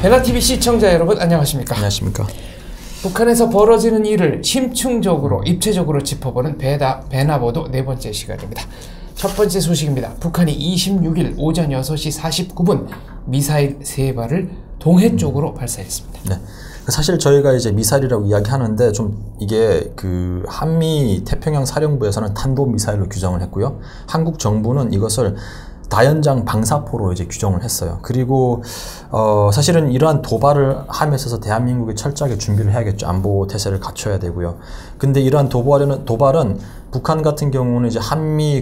배나TV 시청자 여러분 안녕하십니까? 안녕하십니까? 북한에서 벌어지는 일을 심층적으로 입체적으로 짚어보는 배나보도 네 번째 시간입니다. 첫 번째 소식입니다. 북한이 26일 오전 6시 49분 미사일 3발을 동해 쪽으로 발사했습니다. 네. 사실 저희가 이제 미사일이라고 이야기하는데 좀 이게 그 한미 태평양 사령부에서는 탄도 미사일로 규정을 했고요. 한국 정부는 이것을 다연장 방사포로 이제 규정을 했어요. 그리고 사실은 이러한 도발을 함에 있어서 대한민국이 철저하게 준비를 해야겠죠. 안보 태세를 갖춰야 되고요. 근데 이러한 도발은 북한 같은 경우는 이제 한미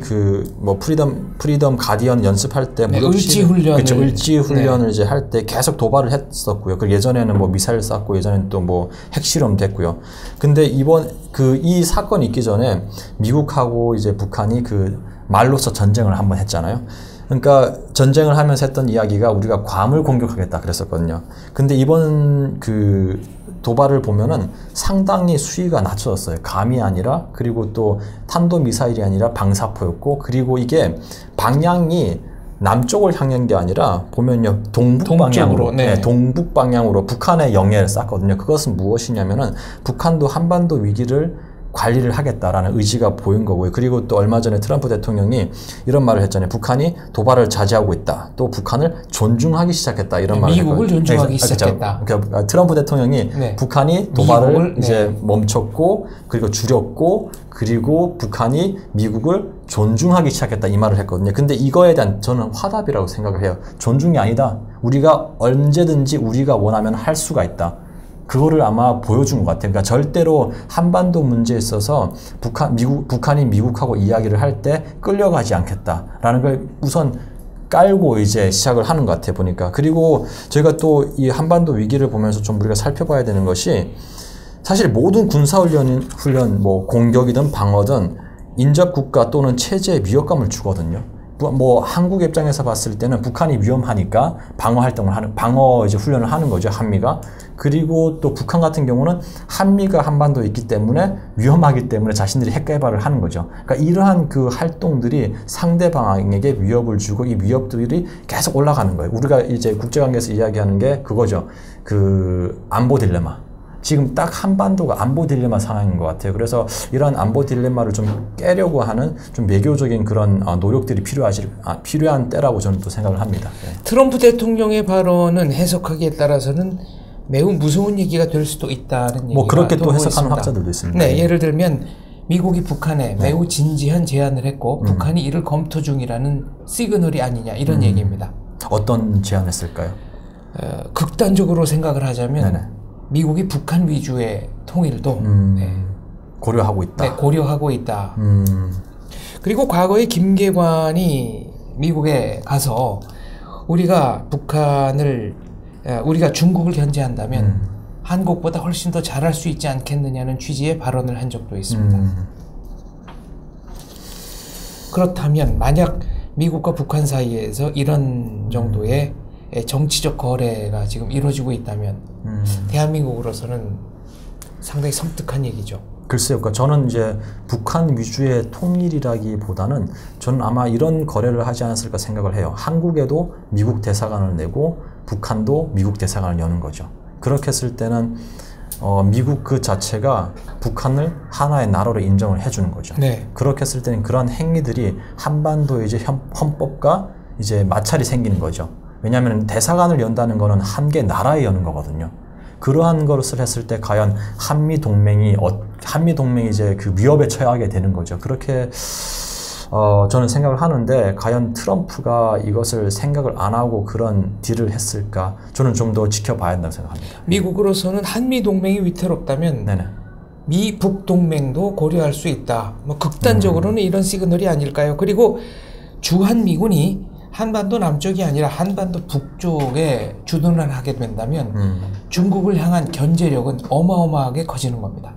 뭐 프리덤 가디언 연습할 때 을지 훈련을 그렇죠. 을지 훈련을 이제 할 때 계속 도발을 했었고요. 그 예전에는 뭐 미사일 쐈고 예전에는 또 뭐 핵실험 됐고요. 근데 이 사건이 있기 전에 미국하고 이제 북한이 그 말로써 전쟁을 한번 했잖아요. 그러니까 전쟁을 하면서 했던 이야기가 우리가 괌을 공격하겠다 그랬었거든요. 근데 이번 그 도발을 보면은 상당히 수위가 낮춰졌어요. 괌이 아니라, 그리고 또 탄도미사일이 아니라 방사포였고, 그리고 이게 방향이 남쪽을 향한 게 아니라 보면요 동북 방향으로, 네. 동북 방향으로 북한의 영해를 쐈거든요. 그것은 무엇이냐면은 북한도 한반도 위기를 관리를 하겠다라는 의지가 보인 거고요. 그리고 또 얼마 전에 트럼프 대통령이 이런 말을 했잖아요. 북한이 도발을 자제하고 있다. 또 북한을 존중하기 시작했다. 이런 말을 했거든요. 미국을 존중하기 시작했다. 그러니까 트럼프 대통령이 네. 북한이 도발을 이제 네. 멈췄고, 그리고 줄였고, 그리고 북한이 미국을 존중하기 시작했다. 이 말을 했거든요. 근데 이거에 대한 저는 화답이라고 생각을 해요. 존중이 아니다. 우리가 언제든지 우리가 원하면 할 수가 있다. 그거를 아마 보여준 것 같아요. 그러니까 절대로 한반도 문제에 있어서 북한이 미국하고 이야기를 할 때 끌려가지 않겠다라는 걸 우선 깔고 이제 시작을 하는 것 같아요, 보니까. 그리고 저희가 또 이 한반도 위기를 보면서 좀 우리가 살펴봐야 되는 것이, 사실 모든 군사훈련, 뭐 공격이든 방어든 인접국가 또는 체제에 위협감을 주거든요. 뭐 한국 입장에서 봤을 때는 북한이 위험하니까 방어 이제 훈련을 하는 거죠, 한미가. 그리고 또 북한 같은 경우는 한미가 한반도에 있기 때문에 위험하기 때문에 자신들이 핵 개발을 하는 거죠. 그러니까 이러한 그 활동들이 상대방에게 위협을 주고, 이 위협들이 계속 올라가는 거예요. 우리가 이제 국제관계에서 이야기하는 게 그거죠. 그 안보 딜레마. 지금 딱 한반도가 안보 딜레마 상황인 것 같아요. 그래서 이러한 안보 딜레마를 좀 깨려고 하는 좀 외교적인 그런 노력들이 필요한 때라고 저는 또 생각을 합니다. 네. 트럼프 대통령의 발언은 해석하기에 따라서는 매우 무서운 얘기가 될 수도 있다는 얘기가 그렇게 또 해석하는 있습니다. 학자들도 있습니다. 네, 예를 들면 미국이 북한에 매우 진지한 제안을 했고 북한이 이를 검토 중이라는 시그널이 아니냐, 이런 얘기입니다. 어떤 제안했을까요? 극단적으로 생각을 하자면 네네. 미국이 북한 위주의 통일도 고려하고 있다. 네, 고려하고 있다. 그리고 과거에 김계관이 미국에 가서 우리가 중국을 견제한다면 한국보다 훨씬 더 잘할 수 있지 않겠느냐는 취지의 발언을 한 적도 있습니다. 그렇다면 만약 미국과 북한 사이에서 이런 정도의 정치적 거래가 지금 이루어지고 있다면 대한민국으로서는 상당히 섬뜩한 얘기죠. 글쎄요. 그러니까 저는 이제 북한 위주의 통일이라기보다는 저는 아마 이런 거래를 하지 않았을까 생각을 해요. 한국에도 미국 대사관을 내고 북한도 미국 대사관을 여는 거죠. 그렇게 했을 때는 미국 그 자체가 북한을 하나의 나라로 인정을 해주는 거죠. 네. 그렇게 했을 때는 그런 행위들이 한반도의 이제 헌법과 이제 마찰이 생기는 거죠. 왜냐하면 대사관을 연다는 거는 한 개 나라에 여는 거거든요. 그러한 것을 했을 때 과연 한미 동맹이 이제 그 위협에 처하게 되는 거죠. 그렇게 저는 생각을 하는데, 과연 트럼프가 이것을 생각을 안 하고 그런 딜을 했을까? 저는 좀 더 지켜봐야 한다고 생각합니다. 미국으로서는 한미 동맹이 위태롭다면 네네. 미북 동맹도 고려할 수 있다. 뭐 극단적으로는 이런 시그널이 아닐까요? 그리고 주한미군이 한반도 남쪽이 아니라 한반도 북쪽에 주둔을 하게 된다면 중국을 향한 견제력은 어마어마하게 커지는 겁니다.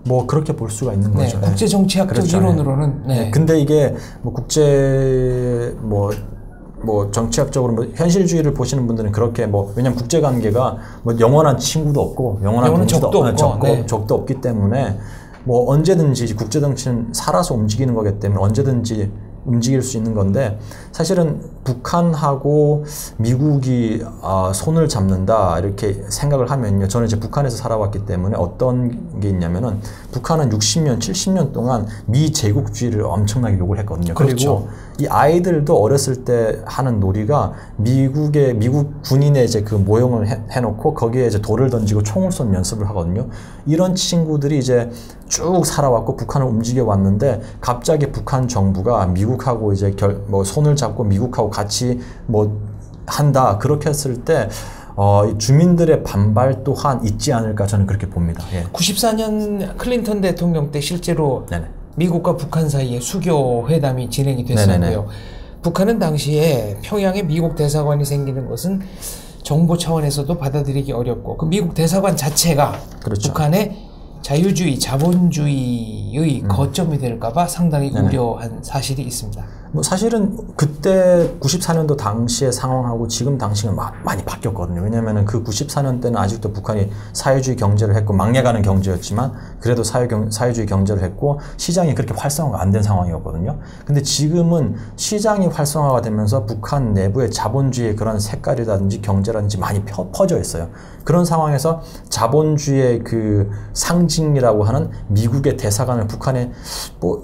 뭐 그렇게 볼 수가 있는 네, 거죠. 국제 정치학적 그렇죠. 이론으로는. 네. 근데 이게 뭐 국제 뭐 정치학적으로 뭐 현실주의를 보시는 분들은 그렇게 왜냐면 국제 관계가 뭐 영원한 친구도 없고 영원한 적도 없고 적도 없기 때문에 뭐 언제든지 국제 정치는 살아서 움직이는 거기 때문에 언제든지 움직일 수 있는 건데 사실은 북한하고 미국이 손을 잡는다 이렇게 생각을 하면요. 저는 이제 북한에서 살아왔기 때문에 어떤 게 있냐면은 북한은 60년, 70년 동안 미 제국주의를 엄청나게 욕을 했거든요. 그렇죠. 그리고 이 아이들도 어렸을 때 하는 놀이가 미국 군인의 이제 그 모형을 해놓고 거기에 이제 돌을 던지고 총을 쏜 연습을 하거든요. 이런 친구들이 이제 쭉 살아왔고 북한을 움직여 왔는데 갑자기 북한 정부가 미국하고 이제 손을 잡고 미국하고 같이 한다 그렇게 했을 때 주민들의 반발 또한 있지 않을까 저는 그렇게 봅니다. 예. 94년 클린턴 대통령 때 실제로 네네. 미국과 북한 사이에 수교 회담이 진행이 됐었고요. 네네네. 북한은 당시에 평양에 미국 대사관이 생기는 것은 정보 차원에서도 받아들이기 어렵고 그 미국 대사관 자체가 그렇죠. 북한의 자유주의, 자본주의의 거점이 될까봐 상당히 네네. 우려한 사실이 있습니다. 사실은 그때 94년도 당시의 상황하고 지금 당시는 많이 바뀌었거든요. 왜냐하면 그 94년 때는 아직도 북한이 사회주의 경제를 했고 망해가는 경제였지만 그래도 사회주의 경제를 했고 시장이 그렇게 활성화가 안 된 상황이었거든요. 근데 지금은 시장이 활성화가 되면서 북한 내부의 자본주의의 그런 색깔이라든지 경제라든지 많이 퍼져 있어요. 그런 상황에서 자본주의의 그 상징이라고 하는 미국의 대사관을 북한에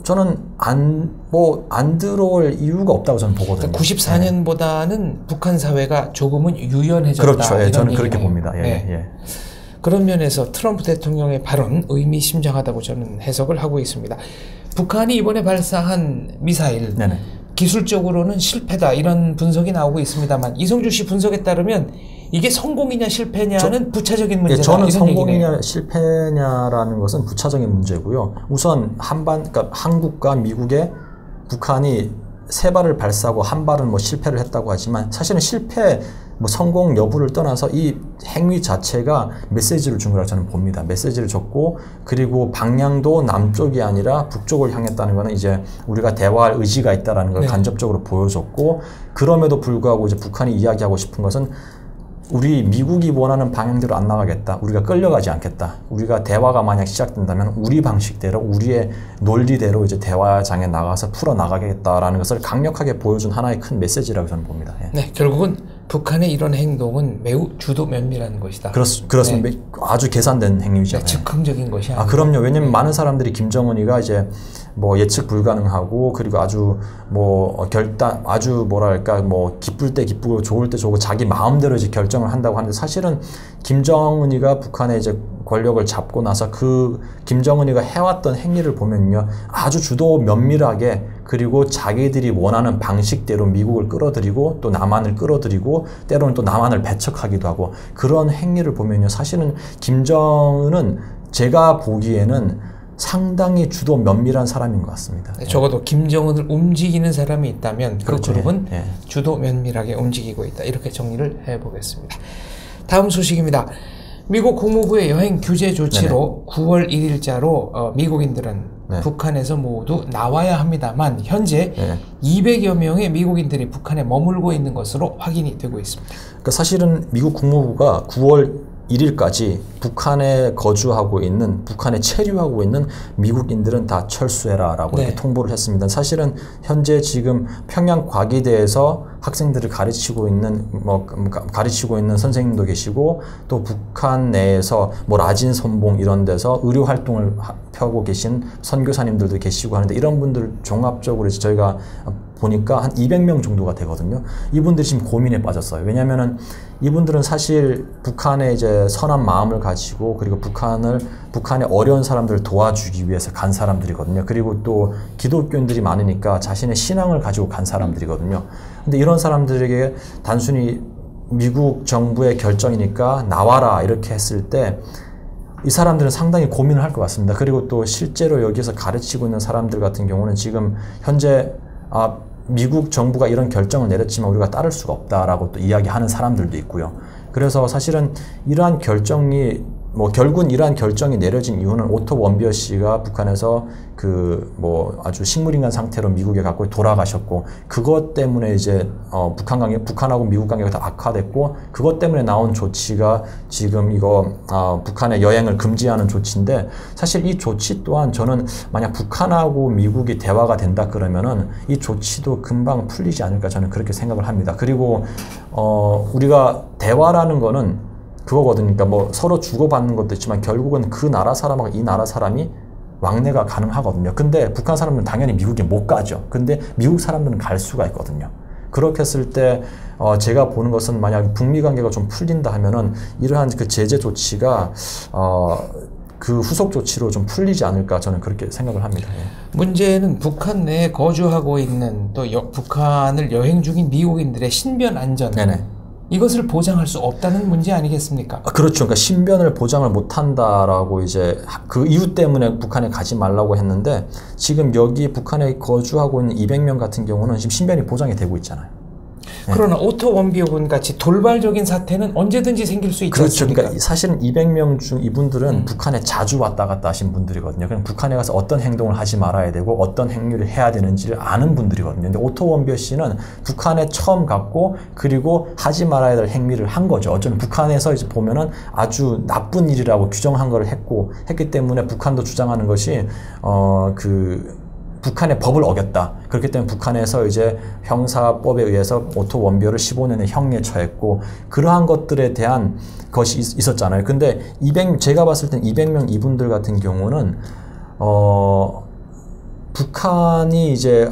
저는 안 들어올 이유가 없다고 저는 보거든요. 94년보다는 북한 사회가 조금은 유연해졌다. 그렇죠. 예, 저는 그렇게 봅니다. 예, 네. 예. 그런 면에서 트럼프 대통령의 발언 의미심장하다고 저는 해석을 하고 있습니다. 북한이 이번에 발사한 미사일 네네. 기술적으로는 실패다 이런 분석이 나오고 있습니다만 이성주 씨 분석에 따르면 이게 성공이냐 실패냐는 부차적인 문제다. 예, 저는 이런 성공이냐 얘기네요. 실패냐라는 것은 부차적인 문제고요. 우선 그러니까 한국과 미국의 북한이 세 발을 발사하고 한 발은 실패를 했다고 하지만 사실은 실패 성공 여부를 떠나서 이 행위 자체가 메시지를 준 거라고 저는 봅니다. 메시지를 줬고 그리고 방향도 남쪽이 아니라 북쪽을 향했다는 것은 이제 우리가 대화할 의지가 있다는 걸 네. 간접적으로 보여줬고 그럼에도 불구하고 이제 북한이 이야기하고 싶은 것은 우리 미국이 원하는 방향대로 안 나가겠다. 우리가 끌려가지 않겠다. 우리가 대화가 만약 시작된다면 우리 방식대로 우리의 논리대로 이제 대화장에 나가서 풀어 나가겠다라는 것을 강력하게 보여준 하나의 큰 메시지라고 저는 봅니다. 예. 네, 결국은 북한의 이런 행동은 매우 주도 면밀한 것이다. 그렇습니다. 네. 아주 계산된 행위죠. 네, 즉흥적인 것이 아니라. 그럼요. 왜냐면 많은 사람들이 김정은이가 이제 예측 불가능하고 그리고 아주 아주 뭐랄까 기쁠 때 기쁘고 좋을 때 좋고 자기 마음대로 이제 결정을 한다고 하는데 사실은 김정은이가 북한의 이제 권력을 잡고 나서 그 김정은이가 해왔던 행위를 보면요 아주 주도 면밀하게 그리고 자기들이 원하는 방식대로 미국을 끌어들이고 또 남한을 끌어들이고 때로는 또 남한을 배척하기도 하고 그런 행위를 보면요 사실은 김정은은 제가 보기에는 상당히 주도 면밀한 사람인 것 같습니다. 네, 적어도 김정은을 움직이는 사람이 있다면 그렇죠. 그 그룹은 예. 주도 면밀하게 움직이고 있다. 이렇게 정리를 해보겠습니다. 다음 소식입니다. 미국 국무부의 여행 규제 조치로 9월 1일자로 미국인들은 네. 북한에서 모두 나와야 합니다만 현재 네. 200여 명의 미국인들이 북한에 머물고 있는 것으로 확인이 되고 있습니다. 그러니까 사실은 미국 국무부가 9월 1일까지 북한에 거주하고 있는 북한에 체류하고 있는 미국인들은 다 철수해라라고 네. 이렇게 통보를 했습니다. 사실은 현재 지금 평양 과기대에서 학생들을 가르치고 있는 선생님도 계시고 또 북한 내에서 라진 선봉 이런 데서 의료 활동을 펴고 계신 선교사님들도 계시고 하는데 이런 분들 종합적으로 저희가 보니까 한 200명 정도가 되거든요. 이분들이 지금 고민에 빠졌어요. 왜냐면은 이분들은 사실 북한의 이제 선한 마음을 가지고 그리고 북한의 어려운 사람들을 도와주기 위해서 간 사람들이거든요. 그리고 또 기독교인들이 많으니까 자신의 신앙을 가지고 간 사람들이거든요. 근데 이런 사람들에게 단순히 미국 정부의 결정이니까 나와라 이렇게 했을 때 이 사람들은 상당히 고민을 할 것 같습니다. 그리고 또 실제로 여기서 가르치고 있는 사람들 같은 경우는 지금 현재 미국 정부가 이런 결정을 내렸지만 우리가 따를 수가 없다라고 또 이야기하는 사람들도 있고요. 그래서 사실은 이러한 결정이 뭐 결국은 이러한 결정이 내려진 이유는 오토 원비어 씨가 북한에서 그 뭐 아주 식물인간 상태로 미국에 갖고 돌아가셨고, 그것 때문에 이제 북한하고 미국 관계가 더 악화됐고, 그것 때문에 나온 조치가 지금 이거 북한의 여행을 금지하는 조치인데, 사실 이 조치 또한 저는 만약 북한하고 미국이 대화가 된다 그러면은 이 조치도 금방 풀리지 않을까, 저는 그렇게 생각을 합니다. 그리고 우리가 대화라는 거는 그거거든요. 그러니까 뭐 서로 주고받는 것도 있지만 결국은 그 나라 사람하고 이 나라 사람이 왕래가 가능하거든요. 근데 북한 사람들은 당연히 미국에 못 가죠. 근데 미국 사람들은 갈 수가 있거든요. 그렇게 했을 때 제가 보는 것은 만약 북미 관계가 좀 풀린다 하면은 이러한 그 제재 조치가 그 후속 조치로 좀 풀리지 않을까, 저는 그렇게 생각을 합니다. 예. 문제는 북한 내에 거주하고 있는 또 북한을 여행 중인 미국인들의 신변 안전, 네네. 이것을 보장할 수 없다는 문제 아니겠습니까? 그렇죠. 그러니까 신변을 보장을 못한다라고 이제 그 이유 때문에 북한에 가지 말라고 했는데, 지금 여기 북한에 거주하고 있는 200명 같은 경우는 지금 신변이 보장이 되고 있잖아요. 그러나 오토 원비어군 같이 돌발적인 사태는 언제든지 생길 수 있지 그렇죠. 않습니까? 그러니까 사실은 200명 중 이분들은 북한에 자주 왔다 갔다 하신 분들이거든요. 그럼 북한에 가서 어떤 행동을 하지 말아야 되고 어떤 행위를 해야 되는지를 아는 분들이거든요. 근데 오토 원비어 씨는 북한에 처음 갔고, 그리고 하지 말아야 될 행위를 한 거죠. 어쩌면 북한에서 이제 보면은 아주 나쁜 일이라고 규정한 걸 했기 때문에 북한도 주장하는 것이 북한의 법을 어겼다. 그렇기 때문에 북한에서 이제 형사법에 의해서 오토 원비어를 15년의 형에 처했고, 그러한 것들에 대한 것이 있었잖아요. 근데 제가 봤을 땐 200명 이분들 같은 경우는 북한이 이제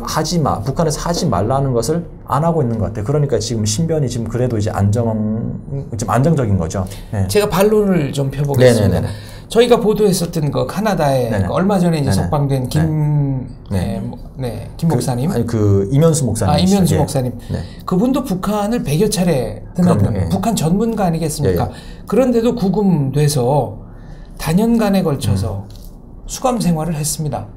북한에서 하지 말라는 것을 안 하고 있는 것 같아요. 그러니까 지금 신변이 지금 그래도 이제 좀 안정적인 거죠. 네. 제가 반론을 좀 펴보겠습니다. 네네네. 저희가 보도했었던 거 카나다에 얼마 전에 이제 석방된 김 목사님. 이면수 목사님. 이면수 목사님. 네. 그분도 북한을 100여 차례 드났던 북한 전문가 아니겠습니까? 그런데도 구금돼서 다년간에 걸쳐서 수감 생활을 했습니다.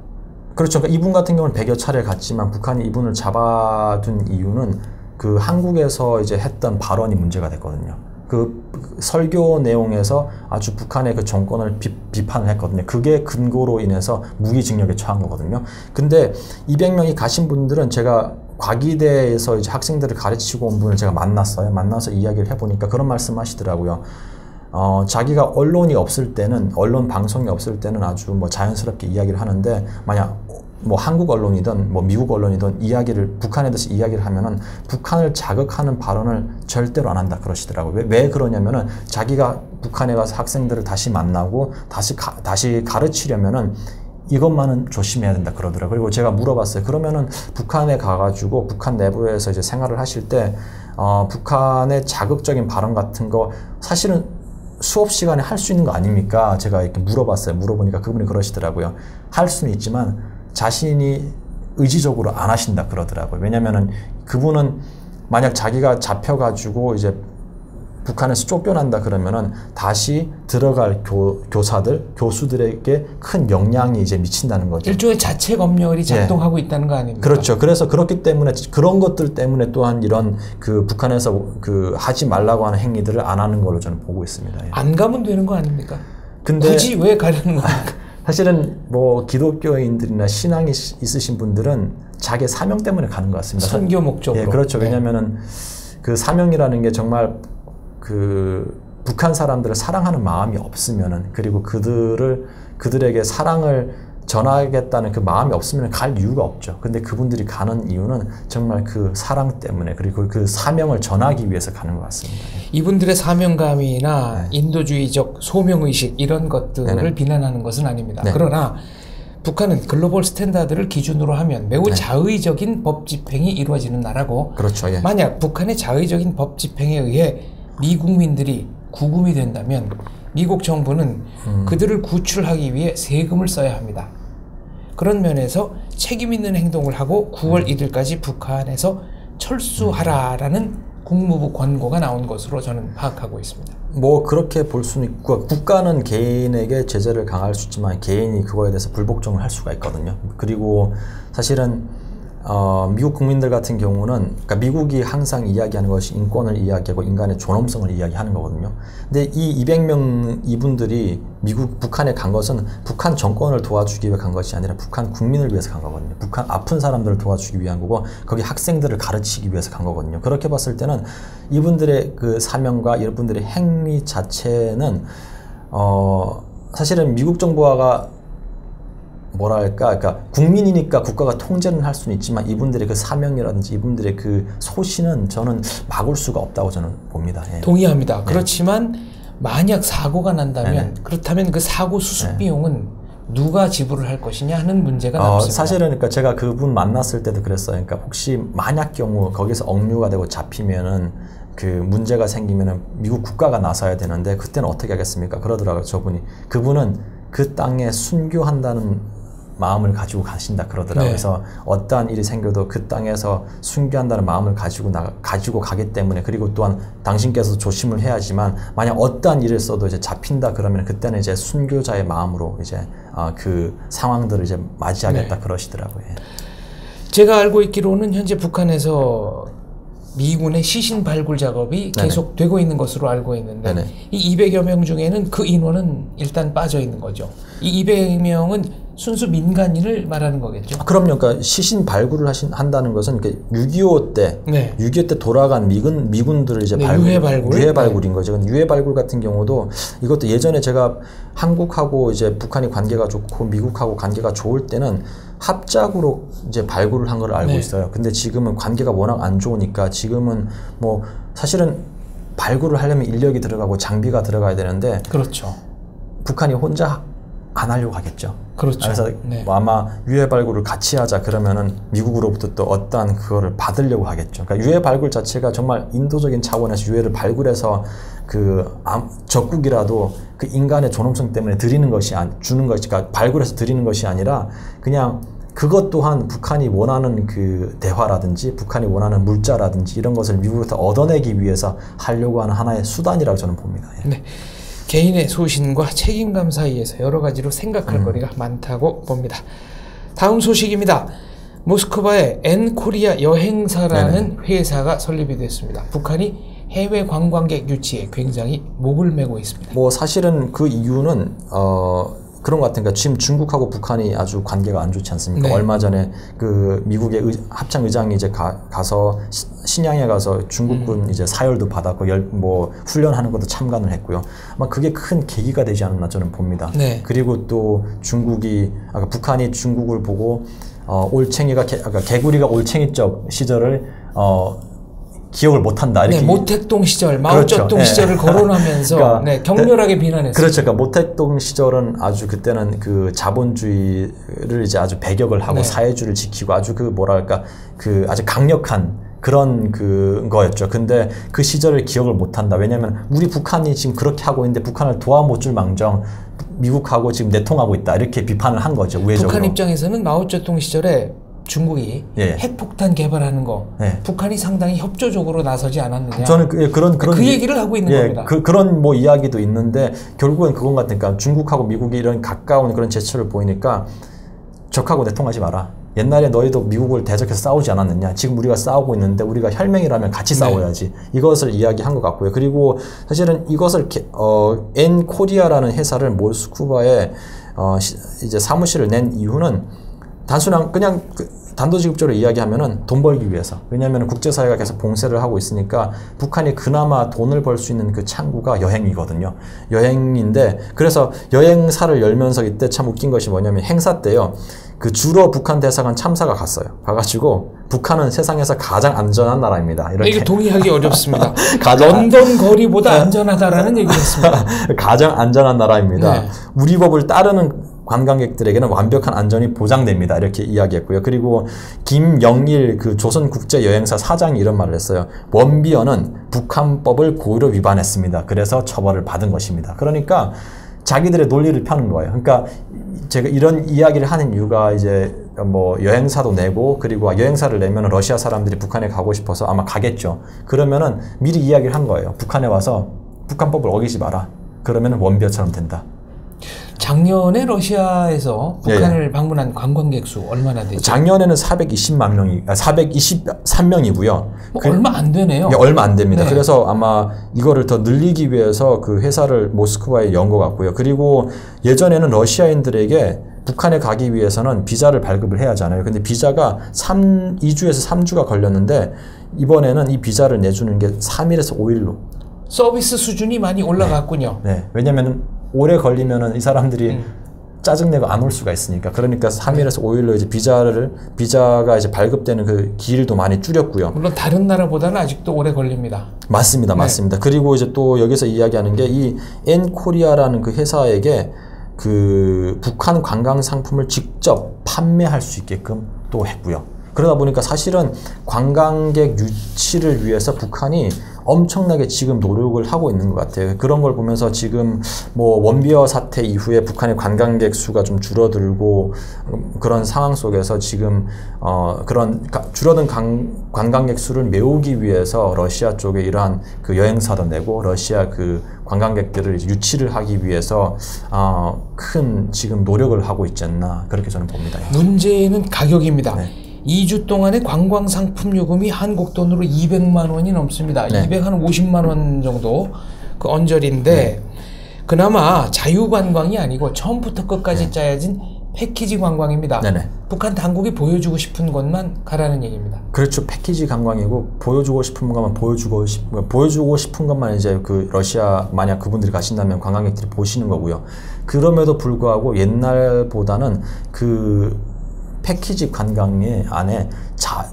그렇죠. 그러니까 이분 같은 경우는 100여 차례 갔지만 북한이 이분을 잡아둔 이유는 그 한국에서 이제 했던 발언이 문제가 됐거든요. 그 설교 내용에서 아주 북한의 그 정권을 비판을 했거든요. 그게 근거로 인해서 무기징역에 처한 거거든요. 근데 200명이 가신 분들은 제가 과기대에서 이제 학생들을 가르치고 온 분을 제가 만났어요. 만나서 이야기를 해보니까 그런 말씀 하시더라고요. 자기가 언론 방송이 없을 때는 아주 뭐 자연스럽게 이야기를 하는데, 만약 뭐 한국 언론이든 뭐 미국 언론이든 북한에 대해서 이야기를 하면은 북한을 자극하는 발언을 절대로 안 한다 그러시더라고요. 왜 그러냐면은 자기가 북한에 가서 학생들을 다시 만나고 다시 가르치려면은 이것만은 조심해야 된다 그러더라고요. 그리고 제가 물어봤어요. 그러면은 북한에 가가지고 북한 내부에서 이제 생활을 하실 때 북한의 자극적인 발언 같은 거 사실은 수업 시간에 할 수 있는 거 아닙니까? 제가 이렇게 물어봤어요. 물어보니까 그분이 그러시더라고요. 할 수는 있지만 자신이 의지적으로 안 하신다 그러더라고요. 왜냐면은 그분은 만약 자기가 잡혀가지고 이제 북한에서 쫓겨난다 그러면은 다시 들어갈 교수들에게 큰 영향이 이제 미친다는 거죠. 일종의 자체 검열이 작동하고 있다는 거 아닙니까? 그렇죠. 그래서 그렇기 때문에 그런 것들 때문에 또한 이런 그 북한에서 하지 말라고 하는 행위들을 안 하는 걸로 저는 보고 있습니다. 안 가면 되는 거 아닙니까? 근데 굳이 왜 가려는 겁니까? 사실은 뭐 기독교인들이나 신앙이 있으신 분들은 자기 사명 때문에 가는 것 같습니다. 선교 목적으로. 그렇죠. 왜냐하면은 그 사명이라는 게 정말 그 북한 사람들을 사랑하는 마음이 없으면은, 그리고 그들에게 사랑을 전하겠다는 그 마음이 없으면 갈 이유가 없죠. 근데 그분들이 가는 이유는 정말 그 사랑 때문에, 그리고 그 사명을 전하기 위해서 가는 것 같습니다. 이분들의 사명감이나 인도주의적 소명의식 이런 것들을 비난하는 것은 아닙니다. 그러나 북한은 글로벌 스탠다드를 기준으로 하면 매우 자의적인 법 집행이 이루어지는 나라고, 그렇죠. 만약 북한의 자의적인 법 집행에 의해 미국민들이 구금이 된다면 미국 정부는 그들을 구출하기 위해 세금을 써야 합니다. 그런 면에서 책임 있는 행동을 하고 9월 1일까지 북한에서 철수하라라는 국무부 권고가 나온 것으로 저는 파악하고 있습니다. 뭐 그렇게 볼 수는 있고, 국가는 개인에게 제재를 강할 수 있지만 개인이 그거에 대해서 불복종을 할 수가 있거든요. 그리고 사실은 미국 국민들 같은 경우는, 그러니까 미국이 항상 이야기하는 것이 인권을 이야기하고 인간의 존엄성을 이야기하는 거거든요. 근데 이 200명 이분들이 북한에 간 것은 북한 정권을 도와주기 위해 간 것이 아니라 북한 국민을 위해서 간 거거든요. 북한 아픈 사람들을 도와주기 위한 거고, 거기 학생들을 가르치기 위해서 간 거거든요. 그렇게 봤을 때는 이분들의 그 사명과 이분들의 행위 자체는 사실은 미국 정부가 뭐랄까, 그러니까 국민이니까 국가가 통제는 할 수는 있지만 이분들의 그 사명이라든지 이분들의 그 소신은 저는 막을 수가 없다고 저는 봅니다. 예. 동의합니다. 네. 그렇지만 만약 사고가 난다면 네네. 그렇다면 그 사고 수습 네. 비용은 누가 지불을 할 것이냐 하는 문제가 남습니다. 사실은 그러니까 제가 그분 만났을 때도 그랬어요. 그러니까 혹시 만약 경우 거기서 억류가 되고 잡히면은 그 문제가 생기면은 미국 국가가 나서야 되는데 그때는 어떻게 하겠습니까? 그러더라고요. 저분이. 그분은 그 땅에 순교한다는 마음을 가지고 가신다 그러더라고요. 네. 그래서 어떠한 일이 생겨도 그 땅에서 순교한다는 마음을 가지고 가기 때문에, 그리고 또한 당신께서 조심을 해야지만 만약 어떠한 일을 써도 이제 잡힌다 그러면 그때는 이제 순교자의 마음으로 이제 그 상황들을 이제 맞이하겠다. 네. 그러시더라고요. 제가 알고 있기로는 현재 북한에서 미군의 시신 발굴 작업이 네네. 계속 되고 있는 것으로 알고 있는데, 네네. 이 200여 명 중에는 그 인원은 일단 빠져 있는 거죠. 이 200명은 순수 민간인을 말하는 거겠죠. 그럼요. 그러니까 시신 발굴을 한다는 것은 6.25 때, 네. 6.25 때 돌아간 미군들을 이제 네, 유해 발굴인 거죠. 유해 발굴 같은 경우도 이것도 예전에 제가 한국하고 이제 북한이 관계가 좋고 미국하고 관계가 좋을 때는 합작으로 이제 발굴을 한 걸 알고 네. 있어요. 근데 지금은 관계가 워낙 안 좋으니까 지금은 뭐 사실은 발굴을 하려면 인력이 들어가고 장비가 들어가야 되는데, 그렇죠. 북한이 혼자 안 하려고 하겠죠. 그렇죠. 그래서 네. 뭐 아마 유해 발굴을 같이 하자 그러면은 미국으로부터 또 어떠한 그거를 받으려고 하겠죠. 그러니까 유해 발굴 자체가 정말 인도적인 차원에서 유해를 발굴해서 그 적국이라도 그 인간의 존엄성 때문에 주는 것이, 그러니까 발굴해서 드리는 것이 아니라 그냥 그것 또한 북한이 원하는 그 대화라든지 북한이 원하는 물자라든지 이런 것을 미국으로부터 얻어내기 위해서 하려고 하는 하나의 수단이라고 저는 봅니다. 예. 네. 개인의 소신과 책임감 사이에서 여러 가지로 생각할 거리가 많다고 봅니다. 다음 소식입니다. 모스크바에 엔코리아 여행사라는 회사가 설립이 됐습니다. 북한이 해외 관광객 유치에 굉장히 목을 메고 있습니다. 뭐 사실은 그 이유는 그런 것 같으니까 지금 중국하고 북한이 아주 관계가 안 좋지 않습니까? 네. 얼마 전에 그 미국의 합참 의장이 이제 가서 신양에 가서 중국군 이제 사열도 받았고 뭐 훈련하는 것도 참관을 했고요. 아마 그게 큰 계기가 되지 않았나 저는 봅니다. 네. 그리고 또 북한이 중국을 보고 개구리가 올챙이적 시절을 기억을 못한다. 이렇게. 네, 모택동 시절, 마오쩌둥 그렇죠. 시절을 거론하면서 그러니까, 네, 격렬하게 비난했습니다. 그렇죠. 그러니까 모택동 시절은 아주 그때는 그 자본주의를 이제 아주 배격을 하고 네. 사회주의를 지키고 아주 그 뭐랄까 그 아주 강력한 그런 거였죠. 근데 그 시절을 기억을 못한다. 왜냐하면 우리 북한이 지금 그렇게 하고 있는데 북한을 도와 못 줄 망정 미국하고 지금 내통하고 있다. 이렇게 비판을 한 거죠. 우회적으로. 북한 입장에서는 마오쩌둥 시절에 중국이 예. 핵폭탄 개발하는 거, 예. 북한이 상당히 협조적으로 나서지 않았느냐. 저는 그런 얘기를 하고 있는 겁니다. 그런 뭐 이야기도 있는데 결국엔 그건 같으니까 중국하고 미국이 이런 가까운 그런 제스처를 보이니까 적하고 내통하지 마라. 옛날에 너희도 미국을 대적해서 싸우지 않았느냐. 지금 우리가 싸우고 있는데 우리가 혈맹이라면 같이 싸워야지. 이것을 이야기한 것 같고요. 그리고 사실은 이것을 엔코리아라는 회사를 모스크바에 이제 사무실을 낸 이유는 단순한 그냥 단도직입적으로 이야기하면은 돈 벌기 위해서. 왜냐하면 국제사회가 계속 봉쇄를 하고 있으니까 북한이 그나마 돈을 벌 수 있는 그 창구가 여행이거든요. 여행인데 그래서 여행사를 열면서 이때 참 웃긴 것이 뭐냐면 행사 때요. 그 주로 북한 대사관 참사가 갔어요. 가가지고 북한은 세상에서 가장 안전한 나라입니다. 이렇게. 이거 동의하기 어렵습니다. 런던 거리보다 안전하다라는 얘기를 했습니다. 가장 안전한 나라입니다. 네. 우리 법을 따르는 관광객들에게는 완벽한 안전이 보장됩니다. 이렇게 이야기했고요. 그리고 김영일 그 조선국제여행사 사장이 이런 말을 했어요. 원비어는 북한법을 고의로 위반했습니다. 그래서 처벌을 받은 것입니다. 그러니까 자기들의 논리를 펴는 거예요. 그러니까 제가 이런 이야기를 하는 이유가 이제 뭐 여행사도 내고 그리고 여행사를 내면 러시아 사람들이 북한에 가고 싶어서 아마 가겠죠. 그러면은 미리 이야기를 한 거예요. 북한에 와서 북한법을 어기지 마라. 그러면 원비어처럼 된다. 작년에 러시아에서 북한을 방문한 관광객 수 얼마나 되죠? 작년에는 423명이고요. 뭐 얼마 안 되네요. 얼마 안 됩니다. 그래서 아마 이거를 더 늘리기 위해서 그 회사를 모스크바에 연 것 같고요. 그리고 예전에는 러시아인들에게 북한에 가기 위해서는 비자를 발급을 해야 하잖아요. 근데 비자가 2주에서 3주가 걸렸는데 이번에는 이 비자를 내주는 게 3일에서 5일로. 서비스 수준이 많이 올라갔군요. 네. 왜냐면은 오래 걸리면은 이 사람들이 짜증내고 안 올 수가 있으니까. 그러니까 3일에서 5일로 이제 비자가 이제 발급되는 그 기일도 많이 줄였고요. 물론 다른 나라보다는 아직도 오래 걸립니다. 맞습니다. 맞습니다. 그리고 이제 또 여기서 이야기하는 게 이 엔코리아라는 그 회사에게 그 북한 관광 상품을 직접 판매할 수 있게끔 또 했고요. 그러다 보니까 사실은 관광객 유치를 위해서 북한이 엄청나게 지금 노력을 하고 있는 것 같아요. 그런 걸 보면서 지금 뭐 원비어 사태 이후에 북한의 관광객 수가 좀 줄어들고 그런 상황 속에서 지금 그런 줄어든 관광객 수를 메우기 위해서 러시아 쪽에 이러한 그 여행사도 내고 러시아 그 관광객들을 유치를 하기 위해서 큰 지금 노력을 하고 있지 않나 그렇게 저는 봅니다. 문제는 가격입니다. 2주 동안의 관광 상품 요금이 한국 돈으로 200만 원이 넘습니다. 250만 원 정도 그 언저리인데 그나마 자유관광이 아니고 처음부터 끝까지 짜여진 패키지 관광입니다. 북한 당국이 보여주고 싶은 것만 가라는 얘기입니다. 그렇죠. 패키지 관광이고 보여주고 싶은 것만 보여주고 싶은 것만 이제 그 러시아 만약 그분들이 가신다면 관광객들이 보시는 거고요. 그럼에도 불구하고 옛날보다는 그 패키지 관광의 안에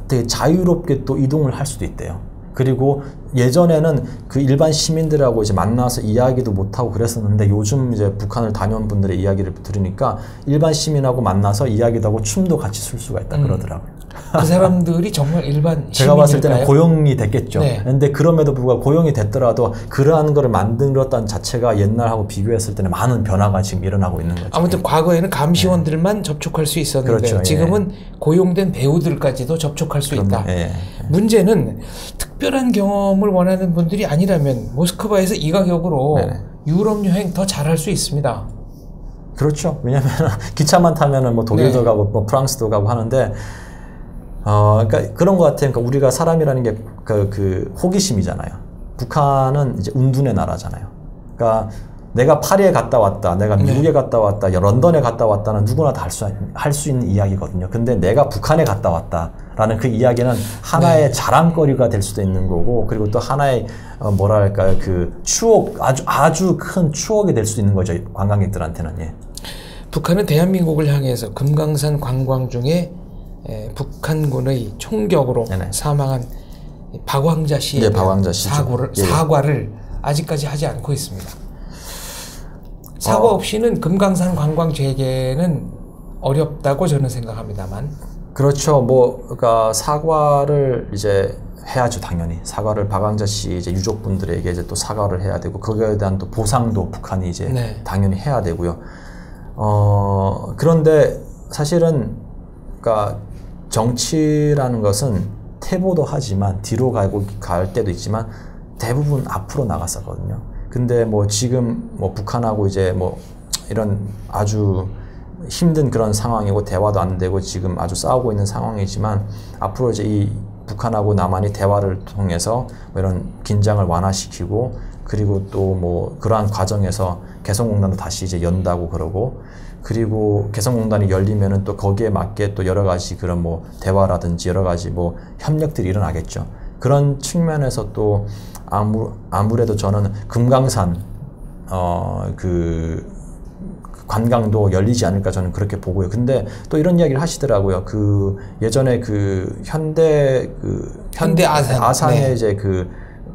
되게 자유롭게 또 이동을 할 수도 있대요. 그리고 예전에는 그 일반 시민들하고 이제 만나서 이야기도 못하고 그랬었는데 요즘 이제 북한을 다녀온 분들의 이야기를 들으니까 일반 시민하고 만나서 이야기도 하고 춤도 같이 출 수가 있다 그러더라고요. 그 사람들이 정말 일반 시민일까요? 제가 봤을 때는 고용이 됐겠죠. 근데 그럼에도 불구하고 고용이 됐더라도 그러한 거를 만들었다는 자체가 옛날하고 비교했을 때는 많은 변화가 지금 일어나고 있는 거죠. 아무튼 과거에는 감시원들만 접촉할 수 있었는데 지금은 고용된 배우들까지도 접촉할 수 있다. 문제는 특별한 경험을 원하는 분들이 아니라면 모스크바에서 이 가격으로 유럽 여행 더 잘할 수 있습니다. 그렇죠. 왜냐하면 기차만 타면은 뭐 독일도 가고 뭐 프랑스도 가고 하는데 그러니까 그런 것 같아요. 그러니까 우리가 사람이라는 게 그 호기심이잖아요. 북한은 이제 운둔의 나라잖아요. 그러니까 내가 파리에 갔다 왔다, 내가 미국에 갔다 왔다, 런던에 갔다 왔다는 누구나 다 할 수 있는 이야기거든요. 근데 내가 북한에 갔다 왔다라는 그 이야기는 하나의 자랑거리가 될 수도 있는 거고, 그리고 또 하나의 뭐랄까요, 그 추억, 아주 큰 추억이 될 수 있는 거죠. 관광객들한테는. 북한은 대한민국을 향해서 금강산 관광 중에 북한군의 총격으로 사망한 박왕자 씨에 대한 사과를 아직까지 하지 않고 있습니다. 사과 없이는 금강산 관광 재개는 어렵다고 저는 생각합니다만. 그렇죠. 그러니까 사과를 이제 해야죠, 당연히. 사과를 박왕자 씨 이제 유족분들에게 이제 또 사과를 해야 되고, 거기에 대한 또 보상도 북한이 이제 당연히 해야 되고요. 그런데 사실은, 그러니까 정치라는 것은 퇴보도 하지만 뒤로 갈 때도 있지만 대부분 앞으로 나갔었거든요. 근데 뭐 지금 뭐 북한하고 이제 뭐 이런 아주 힘든 그런 상황이고 대화도 안 되고 지금 아주 싸우고 있는 상황이지만 앞으로 이제 이 북한하고 남한이 대화를 통해서 뭐 이런 긴장을 완화시키고 그리고 또 뭐 그러한 과정에서 개성공단도 다시 이제 연다고 그러고 그리고 개성공단이 열리면은 또 거기에 맞게 또 여러 가지 그런 뭐 대화라든지 여러 가지 뭐 협력들이 일어나겠죠. 그런 측면에서 또 아무래도 저는 금강산 그 관광도 열리지 않을까 저는 그렇게 보고요. 근데 또 이런 이야기를 하시더라고요. 그 예전에 그 현대 아산에 이제 그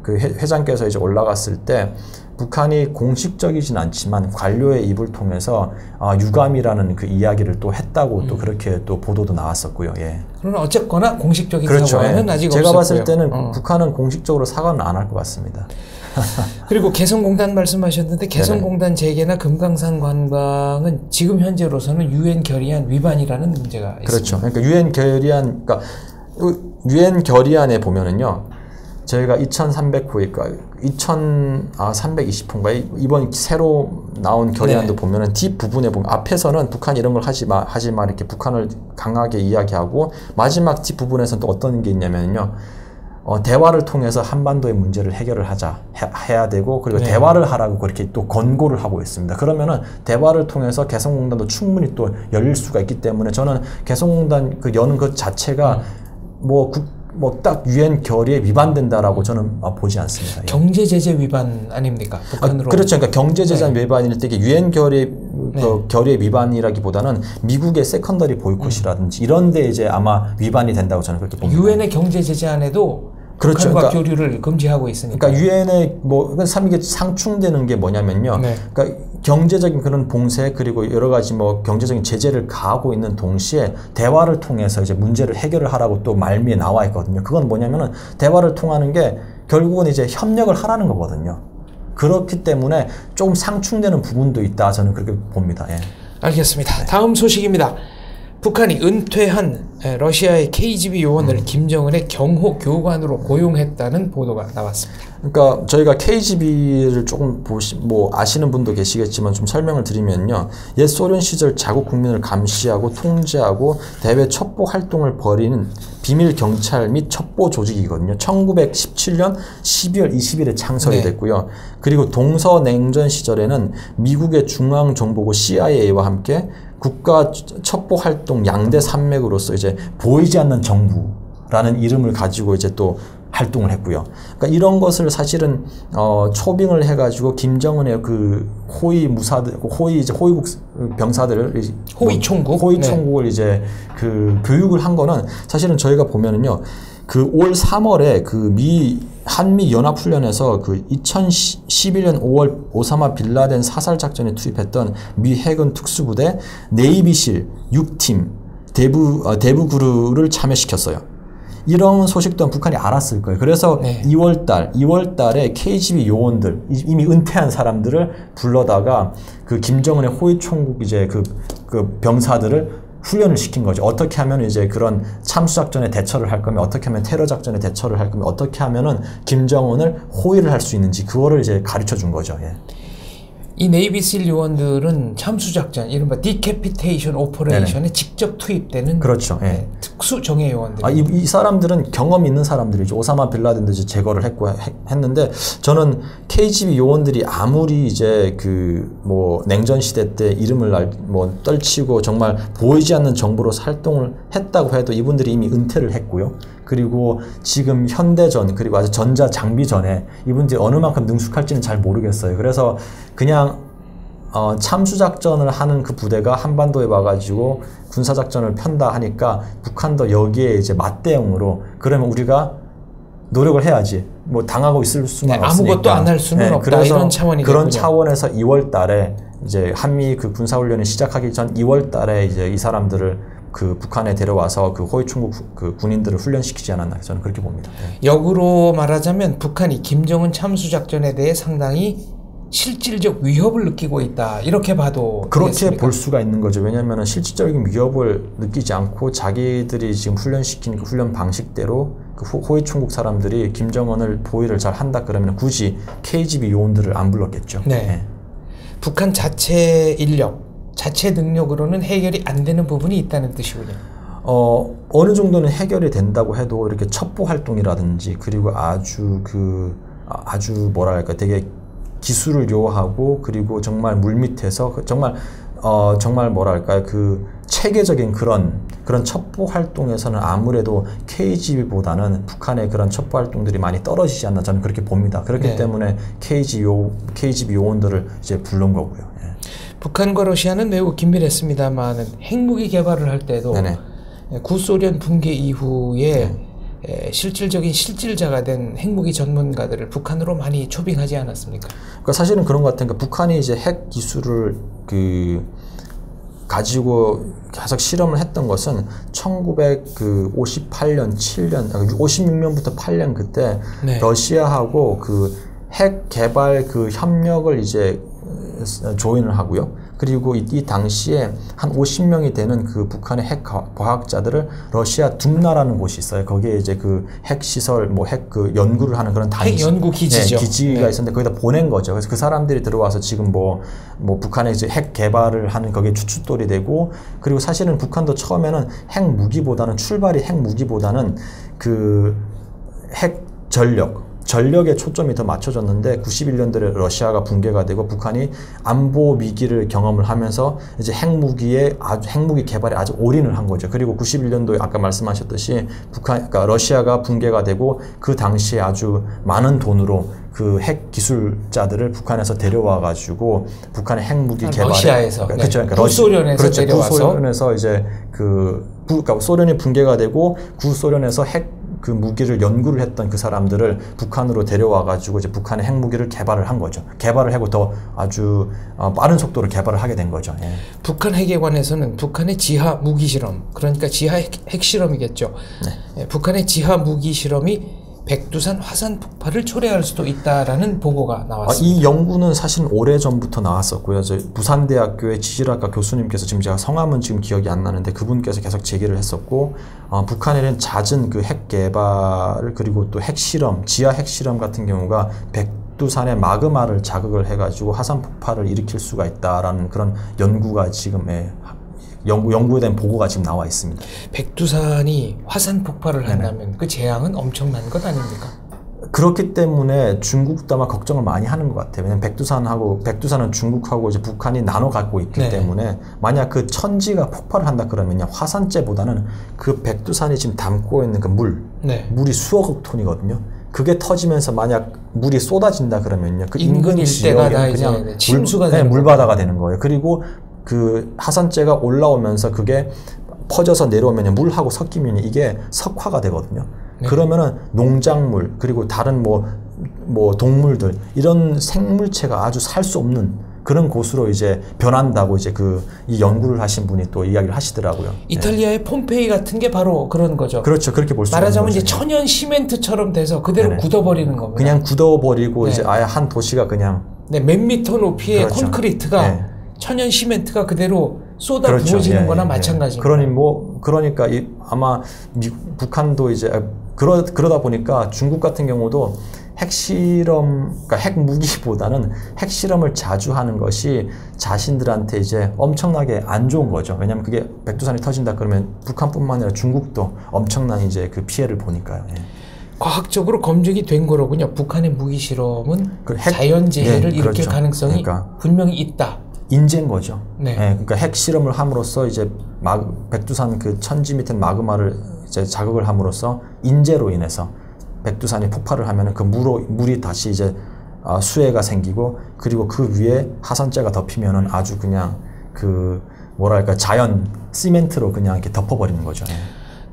회장께서 이제 올라갔을 때 북한이 공식적이진 않지만 관료의 입을 통해서 유감이라는 그 이야기를 또 했다고 또 그렇게 또 보도도 나왔었고요. 그러나 어쨌거나 공식적인 그렇죠. 사과는 아직 제가 없었고요. 봤을 때는 북한은 공식적으로 사과는 안 할 것 같습니다. 그리고 개성공단 말씀하셨는데 개성공단 재개나 금강산 관광은 지금 현재로서는 유엔 결의안 위반이라는 문제가 있습니다. 그렇죠. 그러니까 유엔 결의안에 보면은요. 저희가 2300호니까 2320호인가 이번 새로 나온 결의안도 네. 보면은 뒷부분에 보면 앞에서는 북한이 이런 걸 하지 마 이렇게 북한을 강하게 이야기하고 마지막 뒷부분에서는 또 어떤 게 있냐면요. 대화를 통해서 한반도의 문제를 해결을 해야 되고, 그리고 네. 대화를 하라고 그렇게 또 권고를 하고 있습니다. 그러면은 대화를 통해서 개성공단도 충분히 또 열릴 수가 있기 때문에 저는 개성공단 그 여는 것 자체가 딱 유엔 결의에 위반된다라고 저는 보지 않습니다. 경제 제재 위반 아닙니까? 북한으로. 그렇죠. 그러니까 경제 제재 네. 위반일 때 유엔 결의 네. 결의의 위반이라기보다는 미국의 세컨더리 보이콧이라든지 이런 데 이제 아마 위반이 된다고 저는 그렇게 봅니다. 유엔의 경제 제재안에도 그렇죠. 북한과 그러니까, 교류를 금지하고 있으니까. 그러니까 유엔에 이게 상충되는 게 뭐냐면요. 네. 그러니까 경제적인 그런 봉쇄 그리고 여러 가지 경제적인 제재를 가하고 있는 동시에 대화를 통해서 이제 문제를 해결을 하라고 또 말미에 나와 있거든요. 그건 뭐냐면은 대화를 통하는 게 결국은 이제 협력을 하라는 거거든요. 그렇기 때문에 조금 상충되는 부분도 있다. 저는 그렇게 봅니다. 예. 알겠습니다. 다음 소식입니다. 북한이 은퇴한 러시아의 KGB 요원을 김정은의 경호 교관으로 고용했다는 보도가 나왔습니다. 그러니까 저희가 KGB를 조금 아시는 분도 계시겠지만 좀 설명을 드리면요. 옛 소련 시절 자국 국민을 감시하고 통제하고 대외 첩보 활동을 벌이는 비밀 경찰 및 첩보 조직이거든요. 1917년 12월 20일에 창설이 됐고요. 그리고 동서냉전 시절에는 미국의 중앙정보국 CIA와 함께 국가 첩보 활동 양대 산맥으로서 이제 보이지 않는 정부라는 이름을 가지고 이제 또 활동을 했고요. 그러니까 이런 것을 사실은 초빙을 해가지고 김정은의 그 호위국 병사들을 호위총국을 이제 그 교육을 한 거는 사실은 저희가 보면은요. 그 올 3월에 그 한미 연합훈련에서 그 2011년 5월 오사마 빌라덴 사살 작전에 투입했던 미 해군 특수부대 네이비실 6팀 대부그루를 참여시켰어요. 이런 소식 또한 북한이 알았을 거예요. 그래서 2월 달에 KGB 요원들, 이미 은퇴한 사람들을 불러다가 그 김정은의 호위총국 이제 그 병사들을 훈련을 시킨 거죠. 어떻게 하면 이제 그런 참수작전에 대처를 할 거면, 어떻게 하면 테러 작전에 대처를 할 거면, 어떻게 하면은 김정은을 호위를 할 수 있는지 그거를 이제 가르쳐 준 거죠. 예. 이 네이비실 요원들은 참수작전, 이른바 디캐피테이션 오퍼레이션에 직접 투입되는 그렇죠. 예. 특수 정예 요원들. 이 사람들은 경험 있는 사람들이죠. 오사마 빌라덴도 이제 제거를 했는데 저는 KGB 요원들이 아무리 이제 냉전 시대 때 이름을 떨치고 정말 보이지 않는 정보로 활동을 했다고 해도 이분들이 이미 은퇴를 했고요. 그리고 지금 현대전 그리고 아주 전자 장비전에 이분들이 어느 만큼 능숙할지는 잘 모르겠어요. 그래서 그냥 참수작전을 하는 그 부대가 한반도에 와가지고 군사작전을 편다 하니까 북한도 여기에 이제 맞대응으로 그러면 우리가 노력을 해야지. 당하고 있을 수만 없으니까. 아무것도 안 할 수는 없다. 그래서 이런 차원이 그런 됐군요. 차원에서 2월 달에 이제 한미 그 군사훈련이 시작하기 전 2월 달에 이제 이 사람들을 그 북한에 데려와서 그 호위총국 그 군인들을 훈련시키지 않았나 저는 그렇게 봅니다. 역으로 말하자면 북한이 김정은 참수작전에 대해 상당히 실질적 위협을 느끼고 있다. 이렇게 봐도 그렇게 되겠습니까? 볼 수가 있는 거죠. 왜냐하면 실질적인 위협을 느끼지 않고 자기들이 지금 훈련시킨 그 훈련 방식대로 그 호위총국 사람들이 김정은을 보위를 잘 한다 그러면 굳이 KGB 요원들을 안 불렀겠죠. 네. 북한 자체 인력, 자체 능력으로는 해결이 안 되는 부분이 있다는 뜻이군요. 어느 정도는 해결이 된다고 해도 이렇게 첩보 활동이라든지 그리고 아주 뭐랄까 되게 기술을 요하고 그리고 정말 물밑에서 정말 뭐랄까요 그 체계적인 그런 첩보 활동에서는 아무래도 KGB보다는 북한의 그런 첩보 활동들이 많이 떨어지지 않나 저는 그렇게 봅니다. 그렇기 때문에 KGB 요원들을 이제 부른 거고요. 예. 북한과 러시아는 매우 긴밀했습니다만 핵무기 개발을 할 때도 구소련 붕괴 이후에 실질적인 실질자가 된 핵무기 전문가들을 북한으로 많이 초빙하지 않았습니까? 그러니까 사실은 그런 것 같아요. 그러니까 북한이 이제 핵 기술을 가지고 계속 실험을 했던 것은 1958년, 7년, 56년부터 8년 그때 러시아하고 그 핵 개발 그 협력을 이제 조인을 하고요. 그리고 이 당시에 한 50명이 되는 그 북한의 핵 과학자들을 러시아 둠나라는 곳이 있어요. 거기에 이제 그 핵 시설, 뭐 핵 그 연구를 하는 그런 핵 연구 기지죠. 네, 기지가 있었는데 거기다 보낸 거죠. 그래서 그 사람들이 들어와서 지금 뭐 북한의 이제 핵 개발을 하는 거기에 추춧돌이 되고, 그리고 사실은 북한도 처음에는 핵 무기보다는 출발이 핵 무기보다는 그 핵 전력에 초점이 더 맞춰졌는데 91년도에 러시아가 붕괴가 되고 북한이 안보 위기를 경험을 하면서 이제 핵무기 개발에 아주 올인을 한 거죠. 그리고 91년도에 아까 말씀하셨듯이 그러니까 러시아가 붕괴가 되고 그 당시에 아주 많은 돈으로 그 핵 기술자들을 북한에서 데려와 가지고 북한의 핵무기 개발에 러시아에서 그렇죠. 그러니까 구소련에서 그렇죠. 데려와서 구소련에서 이제 그러니까 소련이 붕괴가 되고 구소련에서 핵 그 무기를 연구를 했던 그 사람들을 북한으로 데려와 가지고 이제 북한의 핵무기를 개발을 한 거죠. 개발을 하고 더 아주 빠른 속도로 개발을 하게 된 거죠. 예. 북한 핵에 관해서는 북한의 지하 무기 실험, 그러니까 지하 핵 실험이겠죠. 네. 예, 북한의 지하 무기 실험이 백두산 화산 폭발을 초래할 수도 있다라는 보고가 나왔습니다. 이 연구는 사실 오래전부터 나왔었고요. 부산대학교의 지질학과 교수님께서, 지금 제가 성함은 지금 기억이 안 나는데 그분께서 계속 제기를 했었고, 북한에는 잦은 그 핵 개발 그리고 또 핵 실험, 지하 핵 실험 같은 경우가 백두산의 마그마를 자극을 해가지고 화산 폭발을 일으킬 수가 있다라는 그런 연구가 지금 연구된 보고가 지금 나와 있습니다. 백두산이 화산 폭발을 한다면 그 재앙은 엄청난 것 아닙니까? 그렇기 때문에 중국도 아마 걱정을 많이 하는 것 같아요. 왜냐면 백두산은 중국하고 이제 북한이 나눠 갖고 있기 네. 때문에 만약 그 천지가 폭발을 한다 그러면 화산재보다는 그 백두산이 지금 담고 있는 그 물이 수억억 톤이거든요. 그게 터지면서 만약 물이 쏟아진다 그러면요, 그 인근 일대가 다 그냥 침수가 되는 물바다가 되는 거예요. 그리고 그 화산재가 올라오면서 그게 퍼져서 내려오면 물하고 섞이면 이게 석화가 되거든요. 네. 그러면은 농작물 그리고 다른 뭐 동물들 이런 생물체가 아주 살 수 없는 그런 곳으로 이제 변한다고 이제 이 연구를 하신 분이 또 이야기를 하시더라고요. 이탈리아의 폼페이 같은 게 바로 그런 거죠. 그렇죠. 그렇게 볼 수 있는 거죠. 말하자면 이제 천연 시멘트처럼 돼서 그대로 네네. 굳어버리는 겁니다. 그냥 굳어버리고 네. 이제 아예 한 도시가 그냥 몇 미터 높이의 그렇죠. 콘크리트가 천연 시멘트가 그대로 쏟아 그렇죠. 부어지는 거나 마찬가지입니다. 그러니까 아마 북한도 이제 그러다 보니까 중국 같은 경우도 그러니까 핵 무기보다는 핵 실험을 자주 하는 것이 자신들한테 이제 엄청나게 안 좋은 거죠. 왜냐하면 그게 백두산이 터진다 그러면 북한뿐만 아니라 중국도 엄청난 이제 그 피해를 보니까요. 예. 과학적으로 검증이 된 거로군요. 북한의 무기 실험은 자연재해를 일으킬 그렇죠. 가능성이 분명히 있다. 인재인 거죠. 네. 예, 그러니까 핵 실험을 함으로써 이제 백두산 그 천지 밑에 마그마를 이제 자극을 함으로써 인재로 인해서 백두산이 폭발을 하면은 그 물이 다시 이제 수해가 생기고, 그리고 그 위에 화산재가 덮이면은 아주 그냥 자연 시멘트로 그냥 이렇게 덮어버리는 거죠. 예.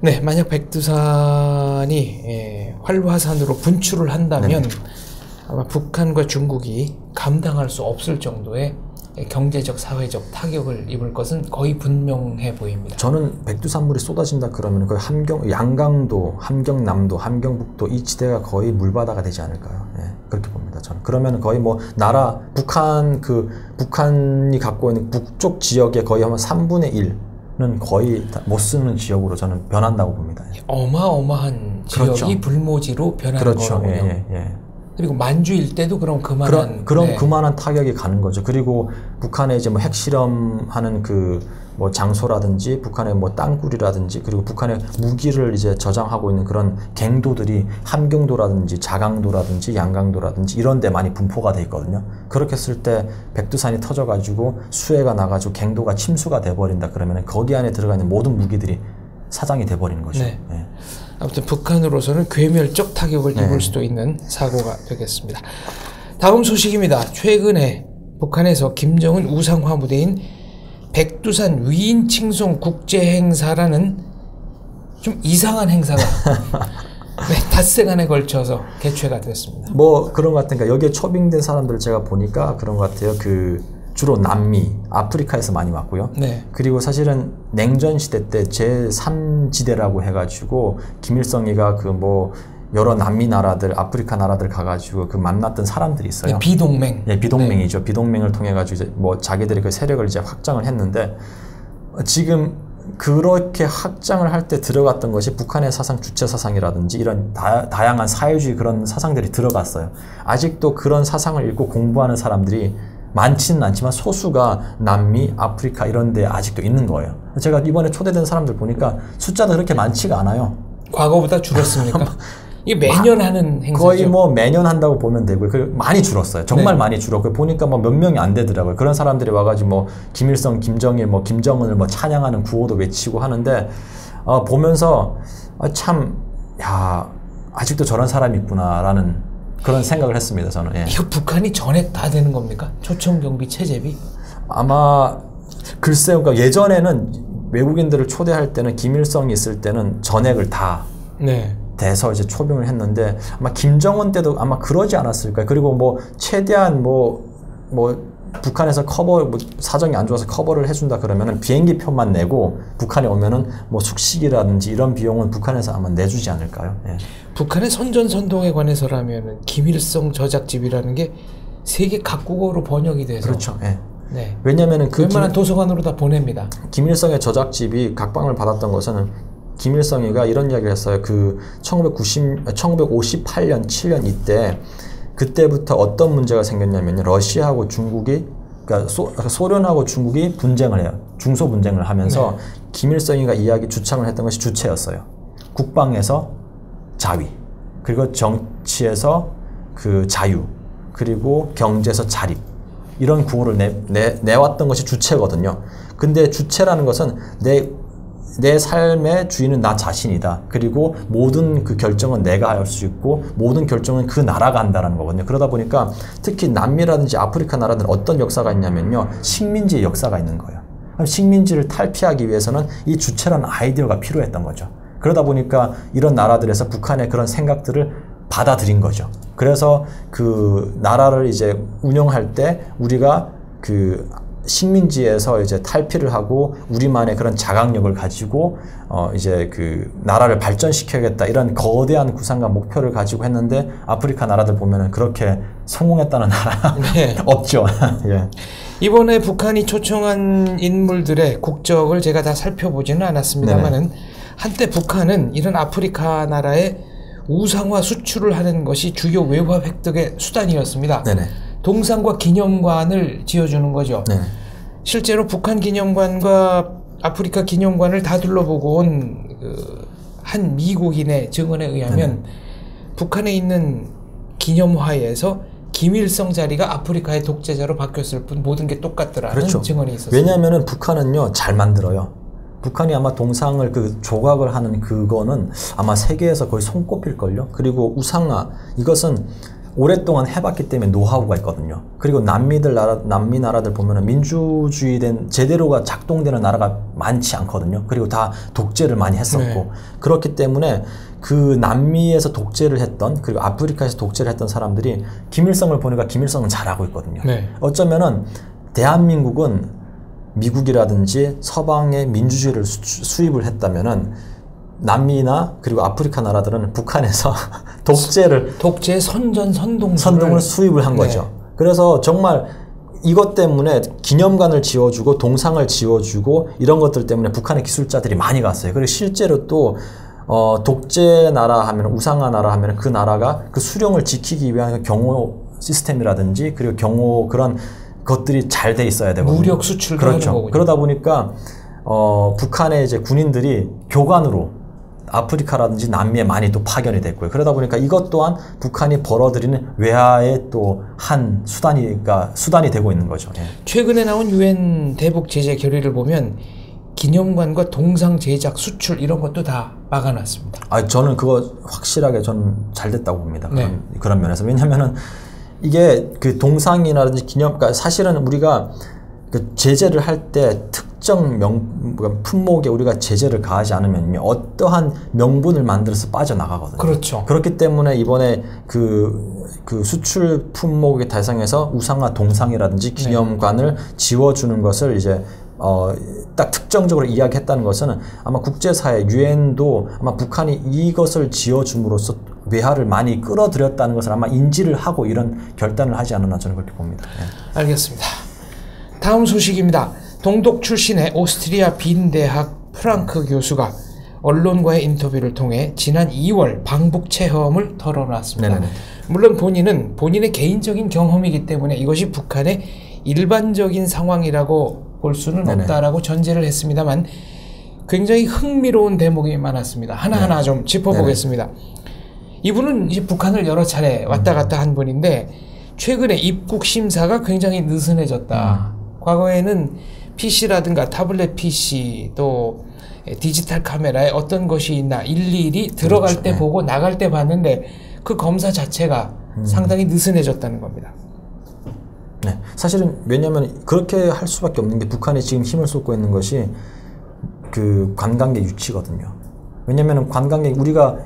네, 만약 백두산이 활화산으로 분출을 한다면 네네. 아마 북한과 중국이 감당할 수 없을 정도의 경제적, 사회적 타격을 입을 것은 거의 분명해 보입니다. 저는 백두산물이 쏟아진다 그러면 거의 양강도, 함경남도, 함경북도 이 지대가 거의 물바다가 되지 않을까요? 예, 그렇게 봅니다. 저는. 그러면 거의 북한이 갖고 있는 북쪽 지역의 거의 한 3분의 1는 거의 못 쓰는 지역으로 저는 변한다고 봅니다. 어마어마한 지역이 그렇죠. 불모지로 변하는 그렇죠. 거군요. 예. 그리고 만주 일대도 그럼 그만한 그만한 타격이 가는 거죠. 그리고 북한에 이제 핵 실험하는 장소라든지 북한의 땅굴이라든지 그리고 북한의 무기를 이제 저장하고 있는 그런 갱도들이 함경도라든지 자강도라든지 양강도라든지 이런 데 많이 분포가 돼 있거든요. 그렇게 했을 때 백두산이 터져가지고 수해가 나가지고 갱도가 침수가 돼버린다 그러면 거기 안에 들어가 있는 모든 무기들이 사장이 돼버리는 거죠. 네. 예. 아무튼 북한으로서는 괴멸적 타격을 입을 수도 있는 사고가 되겠습니다. 다음 소식입니다. 최근에 북한에서 김정은 우상화 무대인 백두산 위인 칭송 국제행사라는 좀 이상한 행사가 닷새간에 걸쳐서 개최가 됐습니다. 그런 것 같으니까 여기에 초빙된 사람들 제가 보니까 그런 것 같아요. 주로 남미, 아프리카에서 많이 왔고요. 네. 그리고 사실은 냉전 시대 때 제3지대라고 해가지고 김일성이가 여러 남미 나라들, 아프리카 나라들 가가지고 그 만났던 사람들이 있어요. 비동맹. 예, 비동맹이죠. 네. 비동맹을 통해 가지고 이제 뭐 자기들이 그 세력을 이제 확장을 했는데 지금 그렇게 확장을 할 때 들어갔던 것이 북한의 사상, 주체 사상이라든지 이런 다양한 사회주의 그런 사상들이 들어갔어요. 아직도 그런 사상을 읽고 공부하는 사람들이 많지는 않지만 소수가 남미, 아프리카 이런 데 아직도 있는 거예요. 제가 이번에 초대된 사람들 보니까 숫자도 그렇게 많지가 않아요. 과거보다 줄었습니까? 이게 매년 하는 행사죠? 거의 뭐 매년 한다고 보면 되고요. 많이 줄었어요. 정말 네. 많이 줄었고 보니까 뭐 몇 명이 안 되더라고요. 그런 사람들이 와가지고 뭐 김일성, 김정일, 뭐 김정은을 뭐 찬양하는 구호도 외치고 하는데 보면서 참 야 아직도 저런 사람이 있구나라는 그런 생각을 했습니다. 저는. 예. 이거 북한이 전액 다 되는 겁니까? 초청경비 체제비? 아마 글쎄요. 그러니까 예전에는 외국인들을 초대할 때는 김일성이 있을 때는 전액을 다 네. 돼서 이제 초빙을 했는데 아마 김정은 때도 아마 그러지 않았을까요? 그리고 뭐 최대한 뭐 북한에서 커버 뭐 사정이 안 좋아서 커버를 해준다 그러면은 비행기 표만 내고 북한에 오면은 뭐 숙식이라든지 이런 비용은 북한에서 아마 내주지 않을까요? 예. 북한의 선전선동에 관해서라면은 김일성 저작집이라는 게 세계 각국어로 번역이 돼서 그렇죠. 예. 네. 왜냐면은 그 웬만한 도서관으로 다 보냅니다. 김일성의 저작집이 각광을 받았던 것은 김일성이가 이런 이야기를 했어요. 그 1958년, 7년 이때 그때부터 어떤 문제가 생겼냐면 러시아하고 중국이 그러니까 소련하고 중국이 분쟁을 해요. 중소 분쟁을 하면서 네. 김일성이가 주창을 했던 것이 주체였어요. 국방에서 자위, 그리고 정치에서 그 자유, 그리고 경제에서 자립 이런 구호를 내왔던 것이 주체거든요. 근데 주체라는 것은 내 삶의 주인은 나 자신이다. 그리고 모든 그 결정은 내가 할 수 있고 모든 결정은 그 나라가 한다는 거거든요. 그러다 보니까 특히 남미라든지 아프리카 나라들은 어떤 역사가 있냐면요. 식민지의 역사가 있는 거예요. 그럼 식민지를 탈피하기 위해서는 이 주체라는 아이디어가 필요했던 거죠. 그러다 보니까 이런 나라들에서 북한의 그런 생각들을 받아들인 거죠. 그래서 그 나라를 이제 운영할 때 우리가 그 식민지에서 이제 탈피를 하고 우리만의 그런 자각력을 가지고 이제 그 나라를 발전시켜야겠다 이런 거대한 구상과 목표를 가지고 했는데 아프리카 나라들 보면은 그렇게 성공했다는 나라 네. 없죠. 예. 이번에 북한이 초청한 인물들의 국적을 제가 다 살펴보지는 않았습니다만은 한때 북한은 이런 아프리카 나라에 우상화 수출을 하는 것이 주요 외화 획득의 수단이었습니다. 네네. 동상과 기념관을 지어주는 거죠. 네. 실제로 북한 기념관과 아프리카 기념관을 다 둘러보고 온 한 미국인의 증언에 의하면 네. 북한에 있는 기념화에서 김일성 자리가 아프리카의 독재자로 바뀌었을 뿐 모든 게 똑같더라는 그렇죠. 증언이 있었어요. 왜냐하면 북한은요 잘 만들어요. 북한이 아마 동상을 그 조각을 하는 그거는 아마 세계에서 거의 손꼽힐걸요. 그리고 우상화 이것은 오랫동안 해봤기 때문에 노하우가 있거든요. 그리고 남미 나라들 보면은 민주주의된 제대로가 작동되는 나라가 많지 않거든요. 그리고 다 독재를 많이 했었고 네. 그렇기 때문에 그 남미에서 독재를 했던 그리고 아프리카에서 독재를 했던 사람들이 김일성을 보니까 김일성은 잘하고 있거든요. 네. 어쩌면은 대한민국은 미국이라든지 서방의 민주주의를 수입을 했다면은 남미나 그리고 아프리카 나라들은 북한에서 독재의 선동을 수입을 한 거죠. 네. 그래서 정말 이것 때문에 기념관을 지어주고 동상을 지어주고 이런 것들 때문에 북한의 기술자들이 많이 갔어요. 그리고 실제로 또 독재 나라 하면 우상화 나라 하면 그 나라가 그 수령을 지키기 위한 경호 시스템이라든지 그리고 경호 그런 것들이 잘 돼 있어야 되거든요. 무력 수출도 그렇죠. 하는 거군요. 그러다 보니까 북한의 이제 군인들이 교관으로 아프리카라든지 남미에 많이 또 파견이 됐고요. 그러다 보니까 이것 또한 북한이 벌어들이는 외화의 또 한 수단이 되고 있는 거죠. 예. 최근에 나온 유엔 대북 제재 결의를 보면 기념관과 동상 제작, 수출 이런 것도 다 막아놨습니다. 저는 그거 확실하게 저는 잘 됐다고 봅니다. 그런 면에서. 왜냐면은 이게 그 동상이라든지 그러니까 사실은 우리가 그 제재를 할 때 특정 품목에 우리가 제재를 가하지 않으면 어떠한 명분을 만들어서 빠져나가거든요. 그렇죠. 그렇기 때문에 이번에 그 수출 품목의 대상에서 우상화 동상이라든지 기념관을 지워주는 것을 이제 딱 특정적으로 이야기했다는 것은 아마 국제사회 유엔도 아마 북한이 이것을 지어줌으로써 외화를 많이 끌어들였다는 것을 아마 인지를 하고 이런 결단을 하지 않았나 저는 그렇게 봅니다. 예. 알겠습니다. 다음 소식입니다. 동독 출신의 오스트리아 빈 대학 프랑크 교수가 언론과의 인터뷰를 통해 지난 2월 방북 체험을 털어놨습니다. 네네. 물론 본인은 본인의 개인적인 경험이기 때문에 이것이 북한의 일반적인 상황이라고 볼 수는 네네. 없다라고 전제를 했습니다만 굉장히 흥미로운 대목이 많았습니다. 하나하나 좀 짚어보겠습니다. 이분은 이제 북한을 여러 차례 왔다 갔다 한 분인데 최근에 입국 심사가 굉장히 느슨해졌다. 과거에는 PC라든가 타블렛 PC 또 디지털 카메라에 어떤 것이 있나 일일이 들어갈 그렇죠. 때 보고 나갈 때 봤는데 그 검사 자체가 상당히 느슨해졌다는 겁니다. 네, 사실은 왜냐하면 그렇게 할 수밖에 없는 게 북한이 지금 힘을 쏟고 있는 것이 그 관광객 유치거든요. 왜냐하면 관광객 우리가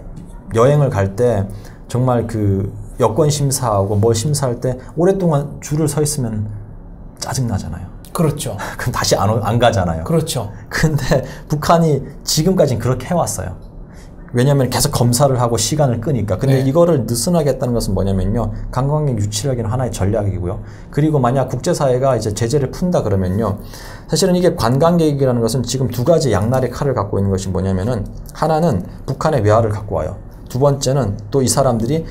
여행을 갈 때 정말 그 여권 심사하고 뭐 심사할 때 오랫동안 줄을 서 있으면 짜증 나잖아요. 그렇죠. 그럼 다시 안 가잖아요. 그렇죠. 근데 북한이 지금까지는 그렇게 해왔어요. 왜냐하면 계속 검사를 하고 시간을 끄니까. 근데 네. 이거를 느슨하게 했다는 것은 뭐냐면요. 관광객 유치를 하기는 하나의 전략이고요. 그리고 만약 국제사회가 이제 제재를 푼다 그러면요. 사실은 이게 관광객이라는 것은 지금 두 가지 양날의 칼을 갖고 있는 것이 뭐냐면은 하나는 북한의 외화를 갖고 와요. 두 번째는 또 이 사람들이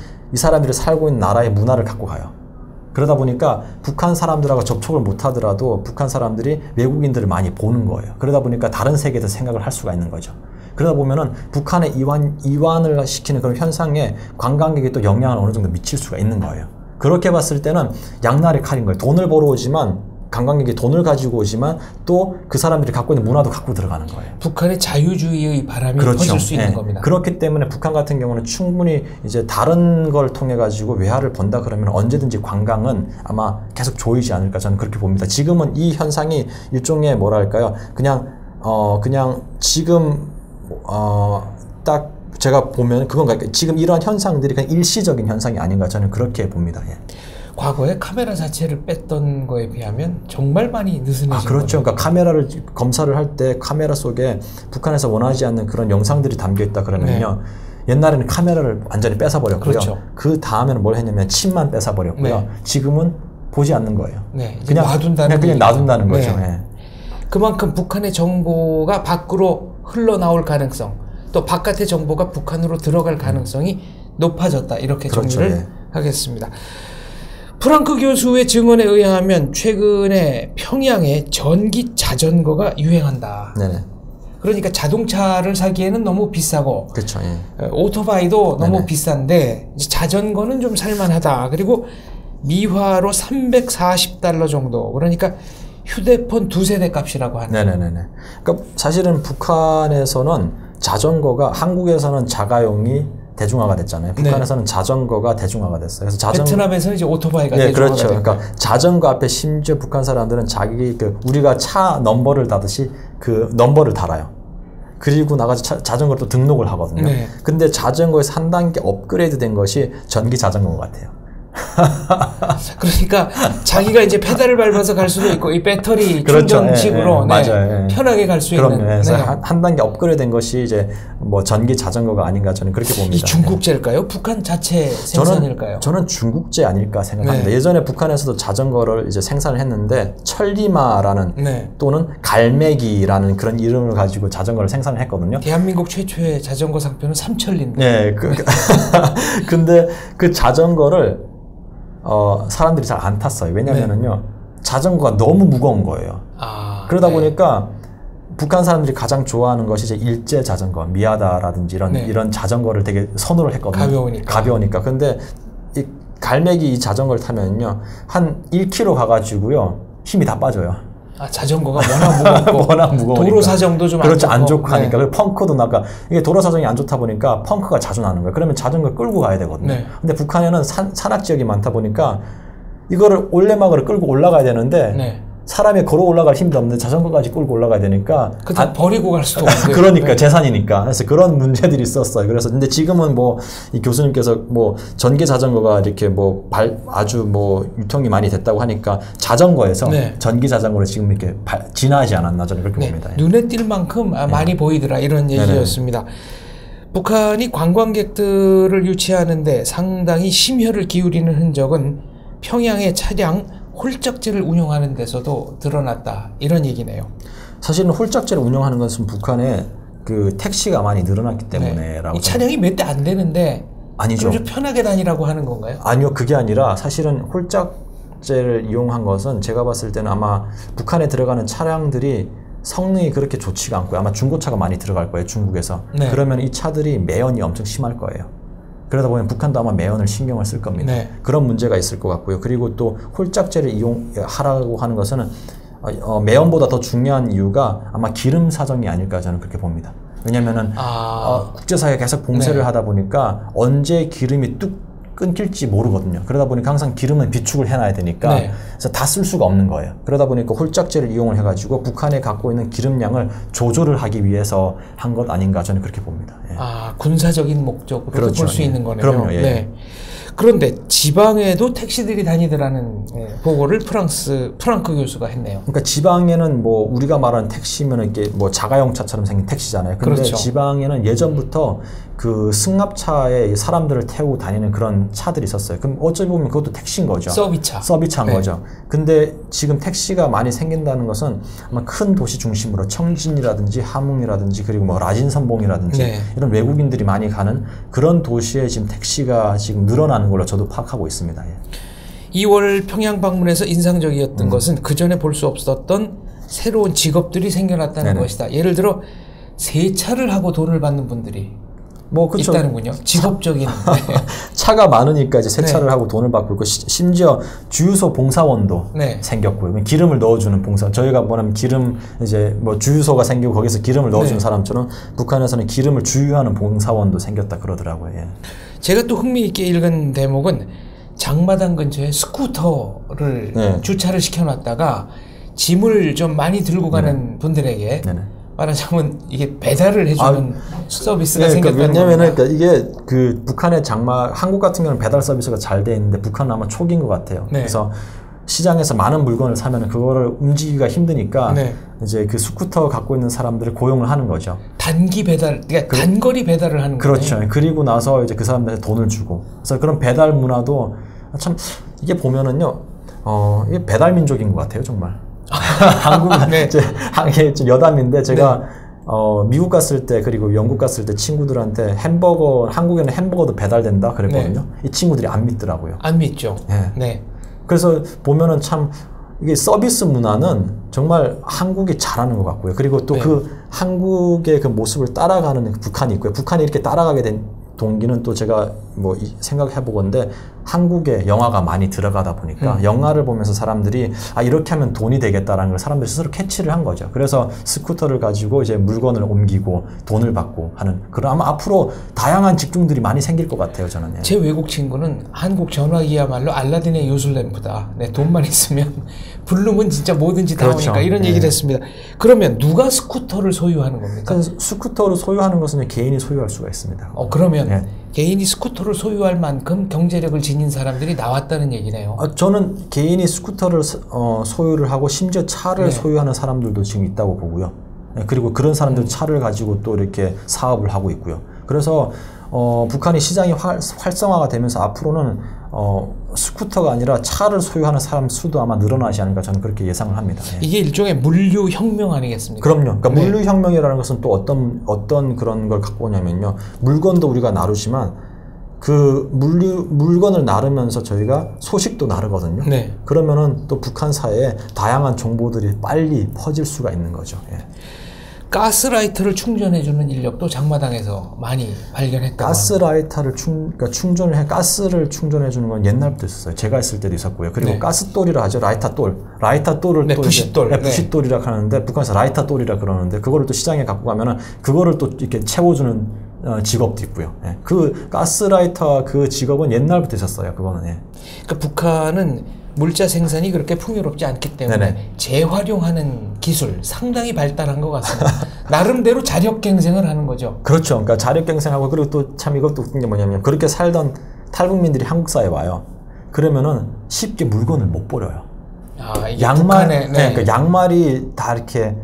살고 있는 나라의 문화를 갖고 가요. 그러다 보니까 북한 사람들하고 접촉을 못 하더라도 북한 사람들이 외국인들을 많이 보는 거예요. 그러다 보니까 다른 세계에 대해서 생각을 할 수가 있는 거죠. 그러다 보면은 북한의 이완을 시키는 그런 현상에 관광객이 또 영향을 어느 정도 미칠 수가 있는 거예요. 그렇게 봤을 때는 양날의 칼인 거예요. 돈을 벌어 오지만 관광객이 돈을 가지고 오지만 또 그 사람들이 갖고 있는 문화도 갖고 들어가는 거예요. 북한의 자유주의의 바람이 그렇죠. 퍼질 수 있는 네. 겁니다. 그렇기 때문에 북한 같은 경우는 충분히 이제 다른 걸 통해 가지고 외화를 본다 그러면 언제든지 관광은 아마 계속 조이지 않을까 저는 그렇게 봅니다. 지금은 이 현상이 일종의 뭐랄까요? 그냥 지금 딱 제가 보면 그건 지금 이러한 현상들이 그냥 일시적인 현상이 아닌가 저는 그렇게 봅니다. 예. 과거에 카메라 자체를 뺐던 거에 비하면 정말 많이 느슨해진 거죠. 그렇죠. 그러니까 카메라를 검사를 할 때 카메라 속에 북한에서 원하지 않는 그런 영상들이 담겨 있다 그러면요. 옛날에는 카메라를 완전히 뺏어버렸고요. 그렇죠. 그 다음에는 뭘 했냐면 칩만 뺏어버렸고요. 네. 지금은 보지 않는 거예요. 네, 그냥 놔둔다는 놔둔다는 거죠. 네. 예. 그만큼 북한의 정보가 밖으로 흘러나올 가능성, 또 바깥의 정보가 북한으로 들어갈 가능성이 높아졌다. 이렇게 그렇죠. 정리를 예. 하겠습니다. 프랑크 교수의 증언에 의하면 최근에 평양에 전기 자전거가 유행한다. 네네. 그러니까 자동차를 사기에는 너무 비싸고 그렇죠. 예. 오토바이도 너무 네네. 비싼데 자전거는 좀 살만하다. 그리고 미화로 $340 정도. 그러니까 휴대폰 2세대 값이라고 하는. 네네네네. 그러니까 사실은 북한에서는 자전거가 한국에서는 자가용이 대중화가 됐잖아요. 북한에서는 자전거가 대중화가 됐어요. 그래서 베트남에서는 이제 오토바이가 네, 대중화가 그렇죠. 됐고. 그러니까 자전거 앞에 심지어 북한 사람들은 자기 우리가 차 넘버를 달듯이 그 넘버를 달아요. 그리고 나가서 자전거를 또 등록을 하거든요. 네. 근데 자전거에서 한 단계 업그레이드 된 것이 전기 자전거 같아요. 그러니까 자기가 이제 페달을 밟아서 갈 수도 있고 이 배터리 그렇죠. 충전식으로 맞아요. 편하게 갈 수 있는. 그래서 한 단계 업그레이드된 것이 이제 뭐 전기 자전거가 아닌가 저는 그렇게 봅니다. 이 중국제일까요? 북한 자체 생산일까요? 저는 중국제 아닐까 생각합니다. 네. 예전에 북한에서도 자전거를 이제 생산을 했는데 천리마라는 네. 또는 갈매기라는 그런 이름을 가지고 자전거를 생산을 했거든요. 대한민국 최초의 자전거 상표는 삼천리인데. 네, 근데 그 자전거를 사람들이 잘 안 탔어요. 왜냐면은요, 자전거가 너무 무거운 거예요. 그러다 보니까 북한 사람들이 가장 좋아하는 것이 이제 일제 자전거, 미야다라든지 이런 자전거를 되게 선호를 했거든요. 가벼우니까. 근데 이 갈매기 이 자전거를 타면요, 한 1km 가가지고요, 힘이 다 빠져요. 자전거가 워낙 무겁고 도로 사정도 좀 그렇죠. 안 좋고 하니까. 그리고 펑크도 나가 이게 도로 사정이 안 좋다 보니까 펑크가 자주 나는 거예요. 그러면 자전거 끌고 가야 되거든요. 근데 북한에는 산악 지역이 많다 보니까 이거를 올레막을 끌고 올라가야 되는데 사람이 걸어 올라갈 힘도 없는데 자전거까지 끌고 올라가야 되니까 버리고 갈 수도 없고 그러니까 재산이니까. 그래서 그런 문제들이 있었어요. 그래서 근데 지금은 뭐 이 교수님께서 뭐 전기 자전거가 이렇게 뭐 아주 뭐 유통이 많이 됐다고 하니까 자전거에서 전기 자전거로 지금 이렇게 진화하지 않았나 저는 그렇게 봅니다. 눈에 띌 만큼 많이 보이더라 이런 얘기였습니다. 북한이 관광객들을 유치하는데 상당히 심혈을 기울이는 흔적은 평양의 차량 홀짝지를 운영하는 데서도 드러났다. 이런 얘기네요. 사실은 홀짝지를 운영하는 것은 북한의 그 택시가 많이 늘어났기 때문에라고. 이 차량이 몇 대 안 되는데 아니죠. 좀 편하게 다니라고 하는 건가요? 아니요, 그게 아니라 사실은 홀짝제를 이용한 것은 제가 봤을 때는 아마 북한에 들어가는 차량들이 성능이 그렇게 좋지가 않고요. 아마 중고차가 많이 들어갈 거예요, 중국에서. 네. 그러면 이 차들이 매연이 엄청 심할 거예요. 그러다 보면 북한도 아마 매연을 신경을 쓸 겁니다. 네. 그런 문제가 있을 것 같고요. 그리고 또 홀짝제를 이용하라고 하는 것은 매연보다 더 중요한 이유가 아마 기름 사정이 아닐까 저는 그렇게 봅니다. 왜냐면은 국제사회가 계속 봉쇄를 네. 하다 보니까 언제 기름이 뚝 끊길지 모르거든요. 그러다 보니까 항상 기름은 비축을 해놔야 되니까 네. 그래서 다 쓸 수가 없는 거예요. 그러다 보니까 홀짝제를 이용을 해가지고 북한에 갖고 있는 기름량을 조절을 하기 위해서 한 것 아닌가 저는 그렇게 봅니다. 예. 군사적인 목적으로 그렇죠. 볼 수 예. 있는 거네요. 그럼요. 예. 네. 그런데 지방에도 택시들이 다니더라는 보고를 프랑크 교수가 했네요. 그러니까 지방에는 뭐 우리가 말하는 택시면 이게 뭐 자가용차처럼 생긴 택시잖아요. 근데 그렇죠. 지방에는 예전부터 그 승합차에 사람들을 태우고 다니는 그런 차들이 있었어요. 그럼 어찌 보면 그것도 택시인 거죠. 서비스차인 네. 거죠. 근데 지금 택시가 많이 생긴다는 것은 아마 큰 도시 중심으로 청진이라든지 함흥이라든지 그리고 뭐 라진선봉이라든지 네. 이런 외국인들이 많이 가는 그런 도시에 지금 택시가 지금 늘어나는 걸로 저도 파악하고 있습니다. 예. 2월 평양 방문에서 인상적이었던 것은 그 전에 볼 수 없었던 새로운 직업들이 생겨났다는 네네. 것이다. 예를 들어 세차를 하고 돈을 받는 분들이 뭐 그쵸. 있다는군요. 직업적인. 차가 많으니까 이제 세차를 네. 하고 돈을 받고 있고 심지어 주유소 봉사원도 네. 생겼고요. 기름을 넣어주는 봉사. 저희가 뭐냐면 기름 이제 뭐 주유소가 생기고 거기서 기름을 넣어주는 네. 사람처럼 북한에서는 기름을 주유하는 봉사원도 생겼다 그러더라고요. 예. 제가 또 흥미있게 읽은 대목은 장마당 근처에 스쿠터를 네. 주차를 시켜놨다가 짐을 좀 많이 들고 가는 분들에게 네네. 말하자면 이게 배달을 해주는 서비스가 네, 생겼다는 왜냐면은 겁니다. 이게 그 북한의 한국 같은 경우는 배달 서비스가 잘 돼 있는데 북한은 아마 초기인 것 같아요. 네. 그래서 시장에서 많은 물건을 사면 그거를 움직이기가 힘드니까 네. 이제 그 스쿠터 갖고 있는 사람들을 고용을 하는 거죠. 단기 배달, 그러니까 단거리 배달을 하는 거예요. 그렇죠. 그리고 나서 이제 그 사람들한테 돈을 주고. 그래서 그런 배달 문화도 참 이게 보면은요, 이게 배달 민족인 것 같아요, 정말. 한국은 네. 이게 좀 여담인데 제가 미국 갔을 때 그리고 영국 갔을 때 친구들한테 한국에는 햄버거도 배달된다 그랬거든요. 이 친구들이 안 믿더라고요. 안 믿죠. 네. 네. 그래서 보면은 참 이게 서비스 문화는 정말 한국이 잘하는 것 같고요. 그리고 또 그 한국의 그 모습을 따라가는 북한이 있고요. 북한이 이렇게 따라가게 된 동기는 또 제가 뭐 생각해 보건데 한국에 영화가 많이 들어가다 보니까 영화를 보면서 사람들이 이렇게 하면 돈이 되겠다라는 걸 사람들이 스스로 캐치를 한 거죠. 그래서 스쿠터를 가지고 이제 물건을 옮기고 돈을 받고 하는 그런 아마 앞으로 다양한 직종들이 많이 생길 것 같아요, 저는. 예. 제 외국 친구는 한국 전화기야말로 알라딘의 요술램프다. 네, 돈만 있으면 부르면 진짜 뭐든지 다 그렇죠. 오니까 이런 얘기를 했습니다. 그러면 누가 스쿠터를 소유하는 겁니까? 스쿠터를 소유하는 것은 개인이 소유할 수가 있습니다. 그러면 예. 개인이 스쿠터를 소유할 만큼 경제력을 지닌 사람들이 나왔다는 얘기네요. 저는 개인이 스쿠터를 소유를 하고 심지어 차를 소유하는 사람들도 지금 있다고 보고요. 그리고 그런 사람들 차를 가지고 또 이렇게 사업을 하고 있고요. 그래서 북한이 시장이 활성화가 되면서 앞으로는 스쿠터가 아니라 차를 소유하는 사람 수도 아마 늘어나지 않을까 저는 그렇게 예상을 합니다. 예. 이게 일종의 물류 혁명 아니겠습니까? 그럼요. 그러니까 물류 혁명이라는 것은 또 어떤 그런 걸 갖고 오냐면요. 물건도 우리가 나르지만 그 물건을 나르면서 저희가 소식도 나르거든요. 네. 그러면은 또 북한 사회에 다양한 정보들이 빨리 퍼질 수가 있는 거죠. 예. 가스라이터를 충전해주는 인력도 장마당에서 많이 발견했다고. 가스라이터를 가스를 충전해주는 건 옛날부터 있었어요. 제가 있을 때도 있었고요. 그리고 가스돌이라 하죠. 라이터돌을 또 부싯돌. 부싯돌이라 하는데 북한에서 라이터돌이라 그러는데 그거를 또 시장에 갖고 가면은 그거를 또 이렇게 채워주는 직업도 있고요. 예. 그 가스라이터 그 직업은 옛날부터 있었어요. 그거는. 예. 그러니까 북한은 물자 생산이 그렇게 풍요롭지 않기 때문에 네네. 재활용하는 기술 상당히 발달한 것 같습니다. 나름대로 자력갱생을 하는 거죠. 그렇죠. 그러니까 자력갱생하고 그리고 또 참 이것도 웃긴 게 뭐냐면 그렇게 살던 탈북민들이 한국 사회에 와요. 그러면은 쉽게 물건을 못 버려요. 그러니까 양말이 다 이렇게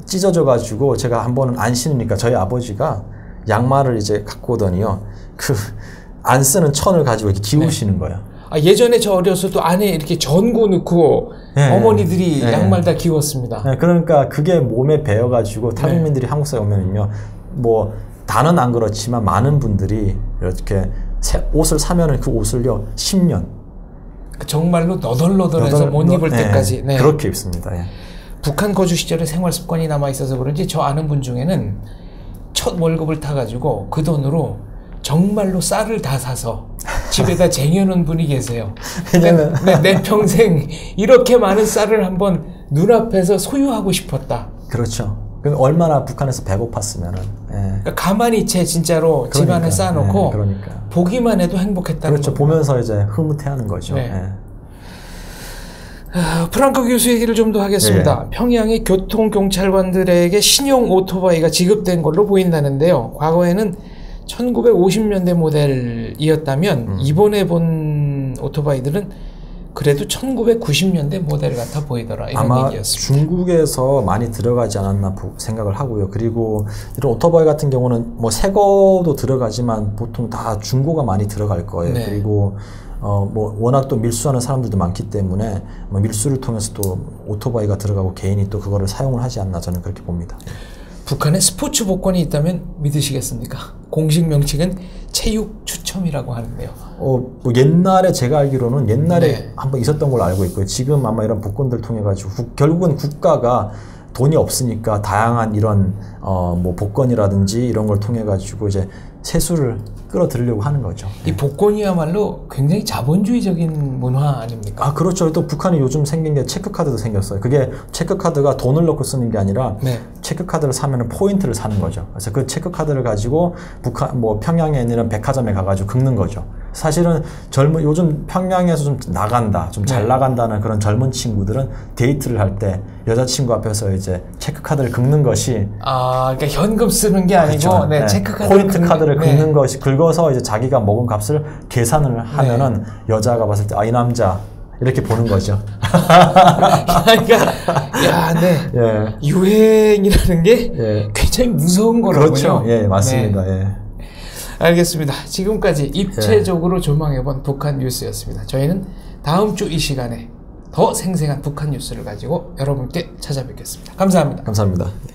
찢어져 가지고 제가 한 번은 안 신으니까 저희 아버지가 양말을 이제 갖고 오더니요. 안 쓰는 천을 가지고 이렇게 기우시는 거예요. 아, 예전에 저 어렸을 때 안에 이렇게 전구 넣고 어머니들이 양말 다 기웠습니다. 그러니까 그게 몸에 배어가지고 탈북민들이 한국사에 오면요. 뭐 다는 안 그렇지만 많은 분들이 이렇게 옷을 사면은 그 옷을요 10년 정말로 너덜너덜해서 못 입을 때까지 그렇게 입습니다. 북한 거주 시절에 생활 습관이 남아 있어서 그런지 저 아는 분 중에는 첫 월급을 타가지고 그 돈으로 정말로 쌀을 다 사서 집에다 쟁여놓은 분이 계세요. 내 평생 이렇게 많은 쌀을 한번 눈앞에서 소유하고 싶었다. 그렇죠. 그럼 얼마나 북한에서 배고팠으면은. 그러니까 가만히 진짜로 집안에 쌓아놓고 보기만 해도 행복했다는 그렇죠. 겁니다. 보면서 이제 흐뭇해하는 거죠. 프랑크 교수 얘기를 좀 더 하겠습니다. 평양의 교통경찰관들에게 신형 오토바이가 지급된 걸로 보인다는데요. 과거에는 1950년대 모델이었다면 이번에 본 오토바이들은 그래도 1990년대 모델 같아 보이더라. 이런 아마 얘기였습니다. 중국에서 많이 들어가지 않았나 생각을 하고요. 그리고 이런 오토바이 같은 경우는 뭐 새거도 들어가지만 보통 다 중고가 많이 들어갈 거예요. 그리고 뭐 워낙 또 밀수하는 사람들도 많기 때문에 뭐 밀수를 통해서 또 오토바이가 들어가고 개인이 또 그거를 사용을 하지 않나 저는 그렇게 봅니다. 북한에 스포츠 복권이 있다면 믿으시겠습니까? 공식 명칭은 체육 추첨이라고 하는데요. 뭐 옛날에 제가 알기로는 옛날에 한번 있었던 걸로 알고 있고요. 지금 아마 이런 복권들 통해 가지고 결국은 국가가 돈이 없으니까 다양한 이런 뭐 복권이라든지 이런 걸 통해 가지고 이제 세수를 끌어들이려고 하는 거죠. 이 복권이야말로 굉장히 자본주의적인 문화 아닙니까? 아, 그렇죠. 또 북한이 요즘 생긴 게 체크카드도 생겼어요. 그게 체크카드가 돈을 넣고 쓰는 게 아니라 체크카드를 사면은 포인트를 사는 거죠. 그래서 그 체크카드를 가지고 뭐 평양에 있는 백화점에 가가지고 긁는 거죠. 사실은 요즘 평양에서 좀 나간다, 좀 잘 나간다는 그런 젊은 친구들은 데이트를 할 때 여자친구 앞에서 이제 체크카드를 긁는 것이 그러니까 현금 쓰는 게 아니고 체크카드 포인트 카드를 긁는 것이 긁어서 이제 자기가 먹은 값을 계산을 하면은 여자가 봤을 때 이 남자 이렇게 보는 거죠. 그러니까 유행이라는 게 굉장히 무서운 거라고요. 그렇죠. 맞습니다. 알겠습니다. 지금까지 입체적으로 조망해본 북한 뉴스였습니다. 저희는 다음 주 이 시간에 더 생생한 북한 뉴스를 가지고 여러분께 찾아뵙겠습니다. 감사합니다. 감사합니다.